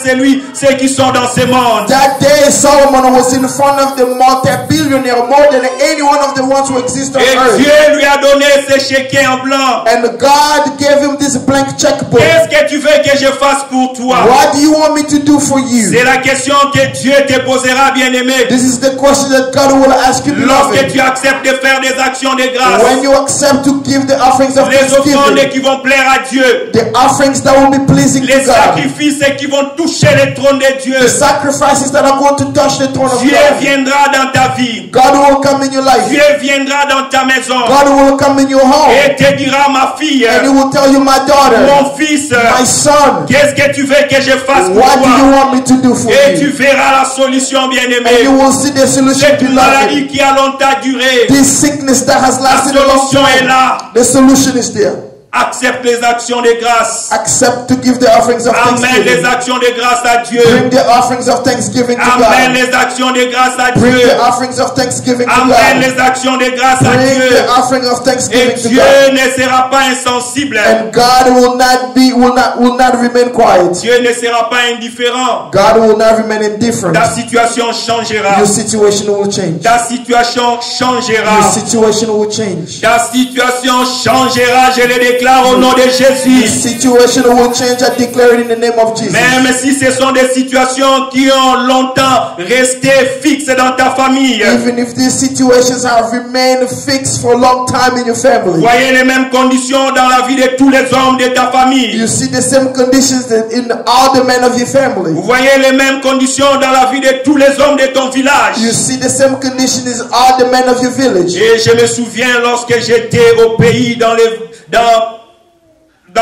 ceux qui sont dans ce monde. That day Solomon was in front of the multi-billionaire, more than any one of the ones who exist on Et earth. Dieu lui a donné ce chéquier en blanc. And God gave him this blank checkbook. Qu'est-ce que tu veux que je fasse pour toi? What do you want me to do for you? C'est la question que Dieu te posera, bien-aimé. This is the question that God will ask you, Lorsque beloved. tu acceptes de faire des actions de grâce, When you accept to give the offerings of les offrandes thanksgiving, qui vont plaire à Dieu, the offerings that will be pleasing les to God, sacrifices qui vont toucher le trône de Dieu, the sacrifices that are going to touch the throne of Dieu God, viendra dans ta vie. God will come in your life. Dieu viendra dans ta maison God will come in your home et te dira, ma fille, and he will tell you, my daughter, mon fils, my son, qu'est-ce que tu veux que je fasse pour what do you toi? want me to do for Et tu you? verras la solution, And you bien-aimé. will see the solution, Cette beloved. maladie qui a longtemps duré, This sickness that has la lasted a long solution est time, là. the solution is there. Accepte les actions de grâce. Accept to give the offerings of Amène les thanksgiving. actions de grâce à Dieu. Bring the offerings of thanksgiving to Amène God. les actions de grâce à Bring Dieu. the offerings of thanksgiving to Amène God. les actions de grâce à Bring Dieu. the offering of Et thanksgiving to Dieu God. ne sera pas insensible. And God will not remain quiet. Dieu ne sera pas indifférent. God will not remain indifferent. Ta situation changera. Your situation will change. Ta situation changera. Your situation will change. Ta situation changera. Je le déclare au nom de Jésus. Situation will change. I declare it in the name of Jesus. Même si ce sont des situations qui ont longtemps resté fixes dans ta famille. Even if these situations have remained fixed for a long time in your family. Voyez les mêmes conditions dans la vie de tous les hommes de ta famille. You see the same conditions in all the men of your family. Vous voyez les mêmes conditions dans la vie de tous les hommes de ton village. You see the same conditions in all the men of your village. Et je me souviens lorsque j'étais au pays dans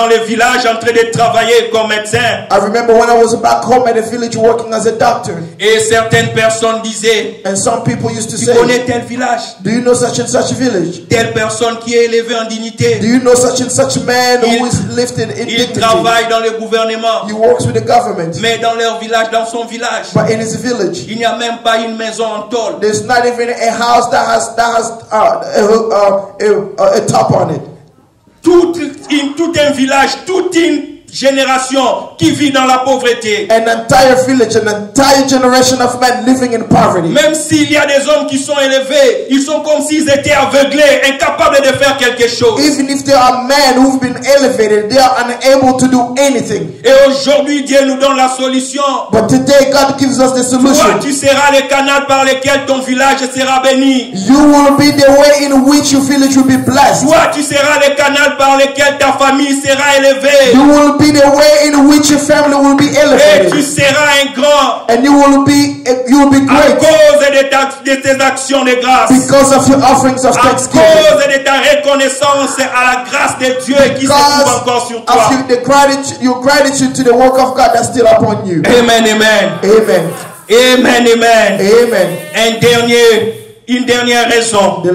les villages en train de travailler comme médecin. I remember when I was back home at the village working as a doctor. Et certaines personnes disaient, And some people used to tu say, connais tel village, do you know such and such village? telle personne qui est élevée en Do dignité. you know such and such man Il- who is lifted in Il dignity? travaille dans le gouvernement. He works with the government. Mais dans leur village, dans son village, But in his village, il n'y a même pas une maison en tôle. there's not even a house that has a top on it. Tout un village, toute une génération qui vit dans la pauvreté. An entire village, an entire generation of men living in poverty. Même s'il y a des hommes qui sont élevés, ils sont comme s'ils étaient aveuglés, incapables de faire quelque chose. Even if there are men who've been elevated, they are unable to do anything. Et aujourd'hui, Dieu nous donne la solution. But today, God gives us the Toi, solution. tu seras le canal par lequel ton village sera béni. You will be the way in which your village will be blessed. Toi, tu seras le canal par lequel ta famille sera élevée. You will be the way in which your family will be Et tu elevated. seras un grand And you will be à great cause de tes actions de grâce. because of your offerings of À thanksgiving. cause de ta reconnaissance à la grâce de Dieu qui se trouve encore sur toi. Because of your gratitude to the work of God that's still upon you. Amen, amen. Amen. Amen, amen. Amen. Une dernière raison. The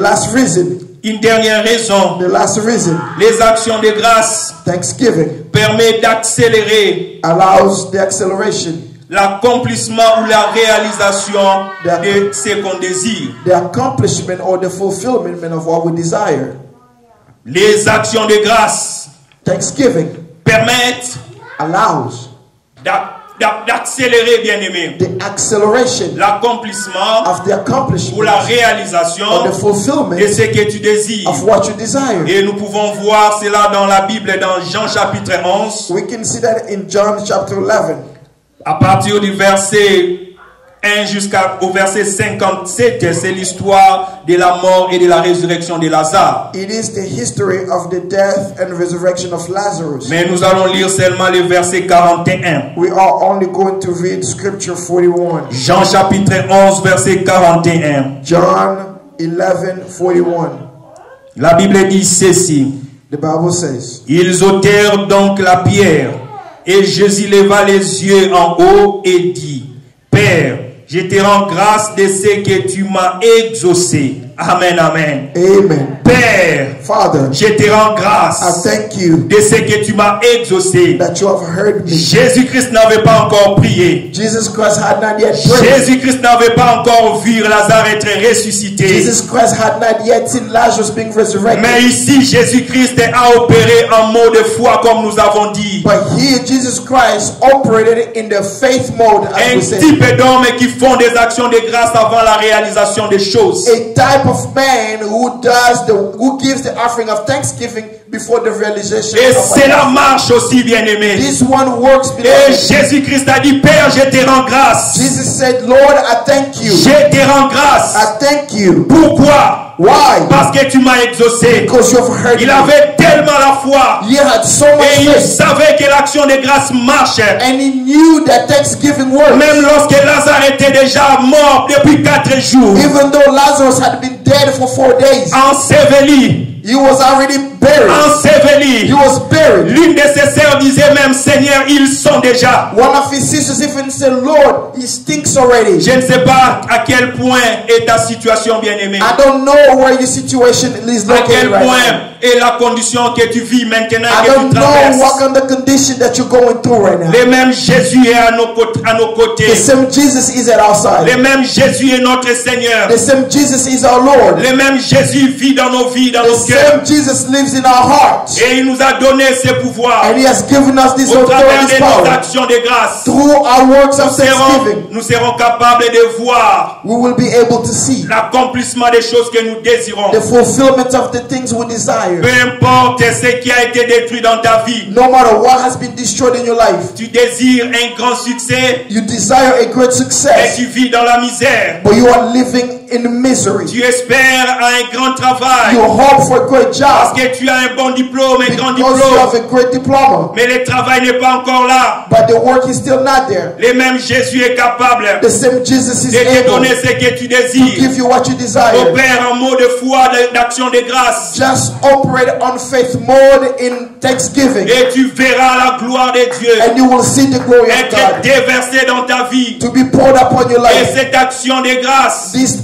last reason, Les actions de grâce thanksgiving permettent d'accélérer allows the acceleration, l'accomplissement ou la réalisation de ce qu'on désire. the accomplishment or the fulfillment of what we desire. Les actions de grâce Thanksgiving permettent allows d'accélérer, bien-aimé, the acceleration l'accomplissement of the ou accomplishment la réalisation or the de fulfillment ce que tu désires. of what you desire. Et nous pouvons voir cela dans la Bible, dans Jean chapitre 11, We can see that in John chapter 11. à partir du verset 1 jusqu'au verset 57, c'est l'histoire de la mort et de la résurrection de Lazare. It is the history of the death and resurrection of Lazarus. Mais nous allons lire seulement le verset 41. We are only going to read scripture 41. Jean chapitre 11, verset 41. John 11:41. La Bible dit ceci. The Bible says, Ils ôtèrent donc la pierre, et Jésus leva les yeux en haut et dit, Père, je te rends grâce de ce que tu m'as exaucé. Amen, amen. Amen. Père, Father, je te rends I grâce thank you de ce que tu m'as exaucé. that you have heard me. Jésus-Christ n'avait pas encore prié. Jesus Christ had not yet prayed. Jésus-Christ n'avait pas encore vu Lazare être ressuscité. Jesus Christ had not yet seen Lazarus being resurrected. Mais ici, Jésus-Christ a opéré en mot de foi, comme nous avons dit. But here, Jesus Christ operated in the faith mode, as Un we say. type d'hommes qui font des actions de grâce avant la réalisation des choses. A type of man who gives the offering of thanksgiving before the realization Et of cela marche aussi, bien-aimé. This one works Et beloved. Jésus-Christ a dit, Père, je te rends grâce. Jesus said, Lord, I thank you. Je te rends grâce. I thank you. Pourquoi? Why? Parce que tu m'as exaucé. Because you have heard Il me. avait tellement la foi. He had so much Et il faith. savait que l'action de grâce marche. And he knew that thanksgiving works. Même lorsque Lazare était déjà mort depuis 4 jours. Even though Lazarus had been dead for 4 days. Enseveli. He was already buried. Enseveli. He was buried. L'une de ses sœurs disait même, Seigneur, ils sont déjà. One of his sisters even said, Lord, he stinks already. Je ne sais pas à quel point est ta situation, bien-aimée. I don't know where your situation is À quel located right now. point est la condition que tu vis maintenant I et que don't tu know traverses. what kind of condition that you're going through right now. Le même Jésus est à nos côtés. The same Jesus is at our side. Le même Jésus est notre Seigneur. The same Jesus is our Lord. Le même Jésus vit dans nos vies, dans The nos cœurs. same Jesus lives in our hearts. Et il nous a donné ses pouvoirs And he has given us this au travers authority, de nos power. actions de grâce. Through our works of thanksgiving, Nous serons capables de voir we will be able to see l'accomplissement des choses que nous désirons. the fulfillment of the things we desire. Peu importe ce qui a été détruit dans ta vie, No matter what has been destroyed in your life, tu désires un grand succès, you desire a great mais success, tu vis dans la misère. but you are living in misery. Tu espères à un grand travail You hope for a great parce job que tu as un bon diplôme, un grand because you have diplôme, a great diploma, mais le travail n'est pas encore là. but the work is still not there. Le même Jésus est capable The same Jesus is de te able donner to ce que tu désires. give you what you desire. Opère en mot de foi, d'action de grâce. Just operate on faith mode in thanksgiving, Et tu verras la gloire de Dieu and you will see the glory of être God déversée dans ta vie. to be poured upon your Et life. cette action de grâce This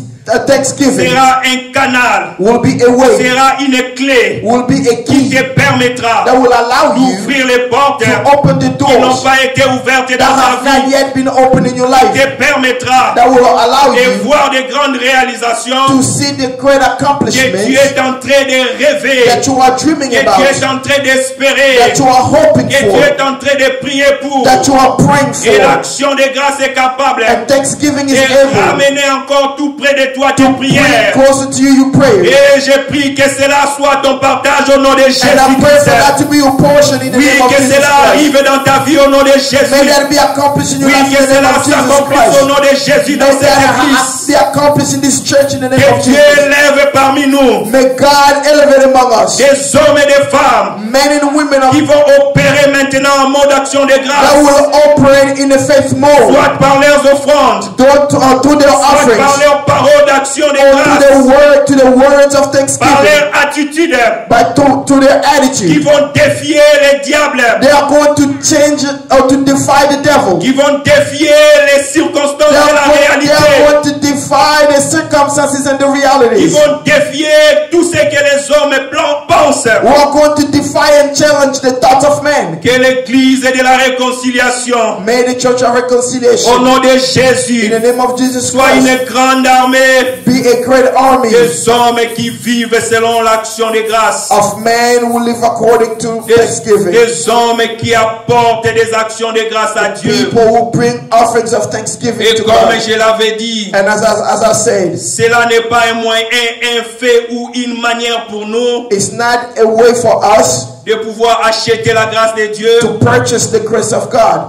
thanksgiving sera un canal, will be a way, sera une clé will be a qui key te permettra that will allow you d'ouvrir les portes to open the qui n'ont doors pas été ouvertes that dans have ta not vie, yet been opened in your life, te permettra that will allow de you voir de grandes réalisations to see the great que tu accomplishments es en train de rêver, that you are dreaming que tu about, es en train d'espérer, that you are hoping que tu for, es en train de prier pour. that you are praying Et for. l'action de grâce est capable And thanksgiving is de able ramener encore tout près de toi tes to bring prières. closer to you your prayer. Et je prie que cela soit ton partage au nom de And I pray for that Jésus-Christ. to be your portion in the Oui, name of que Jesus cela Christ. arrive dans ta vie au nom de May Jésus. that be accomplished in your Oui, life que in the name cela of Jesus s'accomplisse au Christ. nom de Jésus dans May cette that église. be accomplished in this church in the name Que of Dieu Jesus. élève parmi nous May God elevate among us des hommes et des femmes men and women qui of, vont opérer maintenant en mode d'action de that grâce, will operate in the faith mode, soit par leurs offrandes, to their soit par offerings, leurs paroles d'action de or grâce, to the words of par thanksgiving, leur attitude, but to their qui attitude. vont défier les diables, They are going to change or to defy the devil. qui vont défier les circonstances They de la are réalité, going to defy the circumstances and the qui realities. vont défier tout ce que les hommes pensent. We are going to defy and challenge the thoughts of men. Que l'église de la réconciliation, May the church of au reconciliation, nom de in Jésus, the name of Jesus soit Christ, une grande armée be a great army des hommes qui vivent selon l'action de grâce, of men who live according to thanksgiving. des hommes qui apportent des actions de grâce à Dieu. People who bring offerings of thanksgiving Et to comme God. je l'avais dit, And as I said, cela n'est pas un moyen, un fait ou une manière pour nous it's not a way for us de pouvoir acheter la grâce de Dieu, to purchase the grace of God,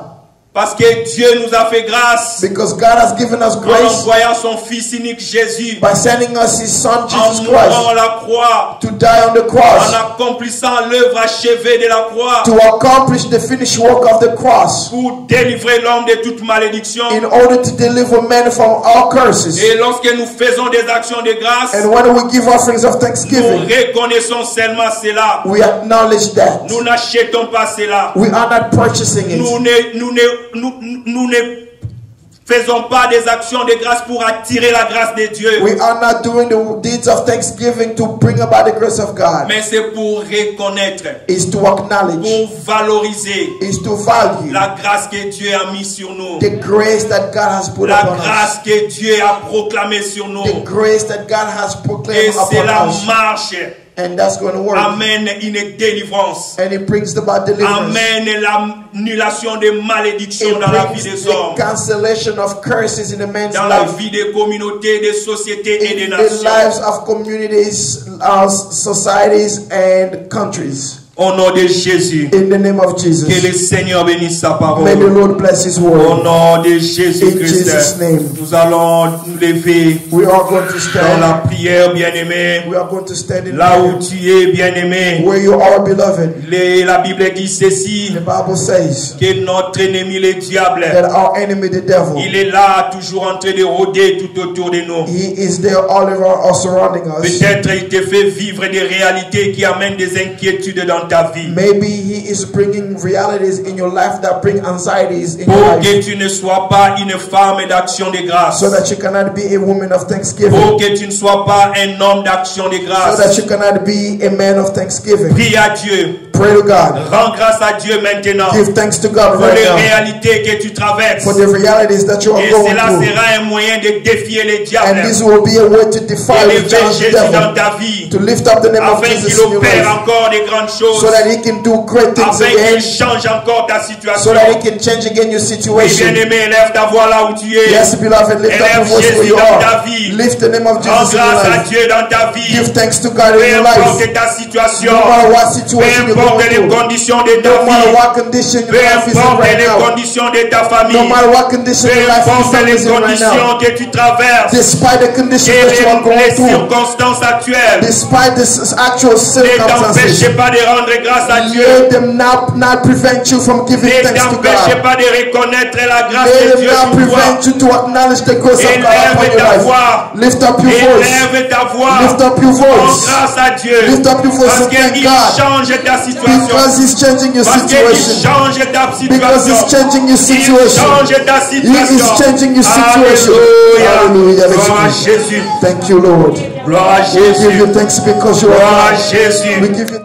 parce que Dieu nous a fait grâce because God has given us en grace envoyant son Fils unique Jésus by sending us His Son en Jesus mourant Christ à la croix, to die on the en cross, accomplissant l'œuvre achevée de la croix to accomplish the finished work of the cross, pour délivrer l'homme de toute malédiction. in order to deliver men from all curses. Et lorsque nous faisons des actions de grâce, And when we give offerings of nous thanksgiving, reconnaissons seulement cela. we acknowledge that. Nous n'achetons pas cela. We are not purchasing it. Nous ne Faisons pas des actions de grâce pour attirer la grâce de Dieu. We are not doing the deeds of thanksgiving to bring about the grace of God. Mais c'est pour reconnaître, It's to acknowledge, pour valoriser it's to value la grâce que Dieu a mise sur nous. the grace that God has put La upon us. grâce que Dieu a proclamée sur nous. The grace that God has Et proclaimed cela upon us. marche. And that's going to work. Amène une délivrance. And it brings about deliverance. Amène l'annulation des malédictions It dans la vie brings des the hommes. cancellation of curses in a man's Dans la life. vie des communautés, des sociétés et des In the nations. lives of communities, societies, and countries. Au nom de Jésus. In the name of Que Jesus. le Seigneur bénisse sa May the parole. Lord bless His Au word. nom de In Jesus' Jésus-Christ. name. Nous allons nous lever We are going to dans stand. la prière, bien-aimé. We are going to stand in Là où prayer. tu es, bien-aimé. Where you are, beloved. La Bible dit ceci. The Bible says Que notre ennemi, le diable, that our enemy, the devil, il est là, toujours en train de rôder tout autour de nous. he is there all around us, surrounding us. Peut-être il te fait vivre des réalités qui amènent des inquiétudes dans ta vie. Maybe he is bringing realities in your life that bring anxieties in your Pour life, que tu ne sois pas une femme d'action de grâce. so that you cannot be a woman of thanksgiving, Pour que tu ne sois pas un homme d'action de so grâce. that you cannot be a man of thanksgiving. Prie à Dieu. Pray to God. Rends grâce à Dieu maintenant. Give thanks to God Pour right les now réalités que tu traverses. for the realities that you are Et going cela through. sera un moyen de défier le diable. And this will be a way to defy the Élever challenge the Jésus dans devil, ta vie. to lift up the name of Afin Jesus qu'il in your opère life, encore de grandes choses. so that he can do great things Afin qu'il again, change encore ta so situation. that he can change again your Oui, situation. bien-aimé, lève ta voix là où tu es. Yes, beloved, lift up your Élève voice where Jésus you dans ta are. vie. Lift the name of Rends Jesus in your grâce à life. Dieu dans ta vie. Give thanks to God in Peu your life. importe ta situation. No matter what Peu situation you're importe going les through. conditions de ta No matter vie. what condition Peu your life is in importe right les now. conditions de ta famille. No matter what condition Peu your life importe les is in right conditions now. que tu traverses. Despite the conditions Et that you are going les through. circonstances actuelles. Despite this actual Ne circumstances. t'empêchez pas de rendre grâce à Dieu. Let them not prevent you from giving Ne thanks to t'empêchez God. pas de reconnaître la grâce Let de them Dieu not sur toi. prevent you to acknowledge the grace of God upon Élève your ta life. voix. Lift up your voice. Élève ta voix. Lift up your Rends voice. grâce à Dieu. Lift up your voice Parce and thank qu'il God. change ta situation. Because He's changing your Parce qu'il situation. change ta Because He's situation. changing your Il situation. change ta He situation. is changing your situation. Alléluia. Hallelujah. Gloire à Jésus. Thank you, Lord. Gloire à We give Jésus. you thanks because you Gloire are à God. Jésus. We give you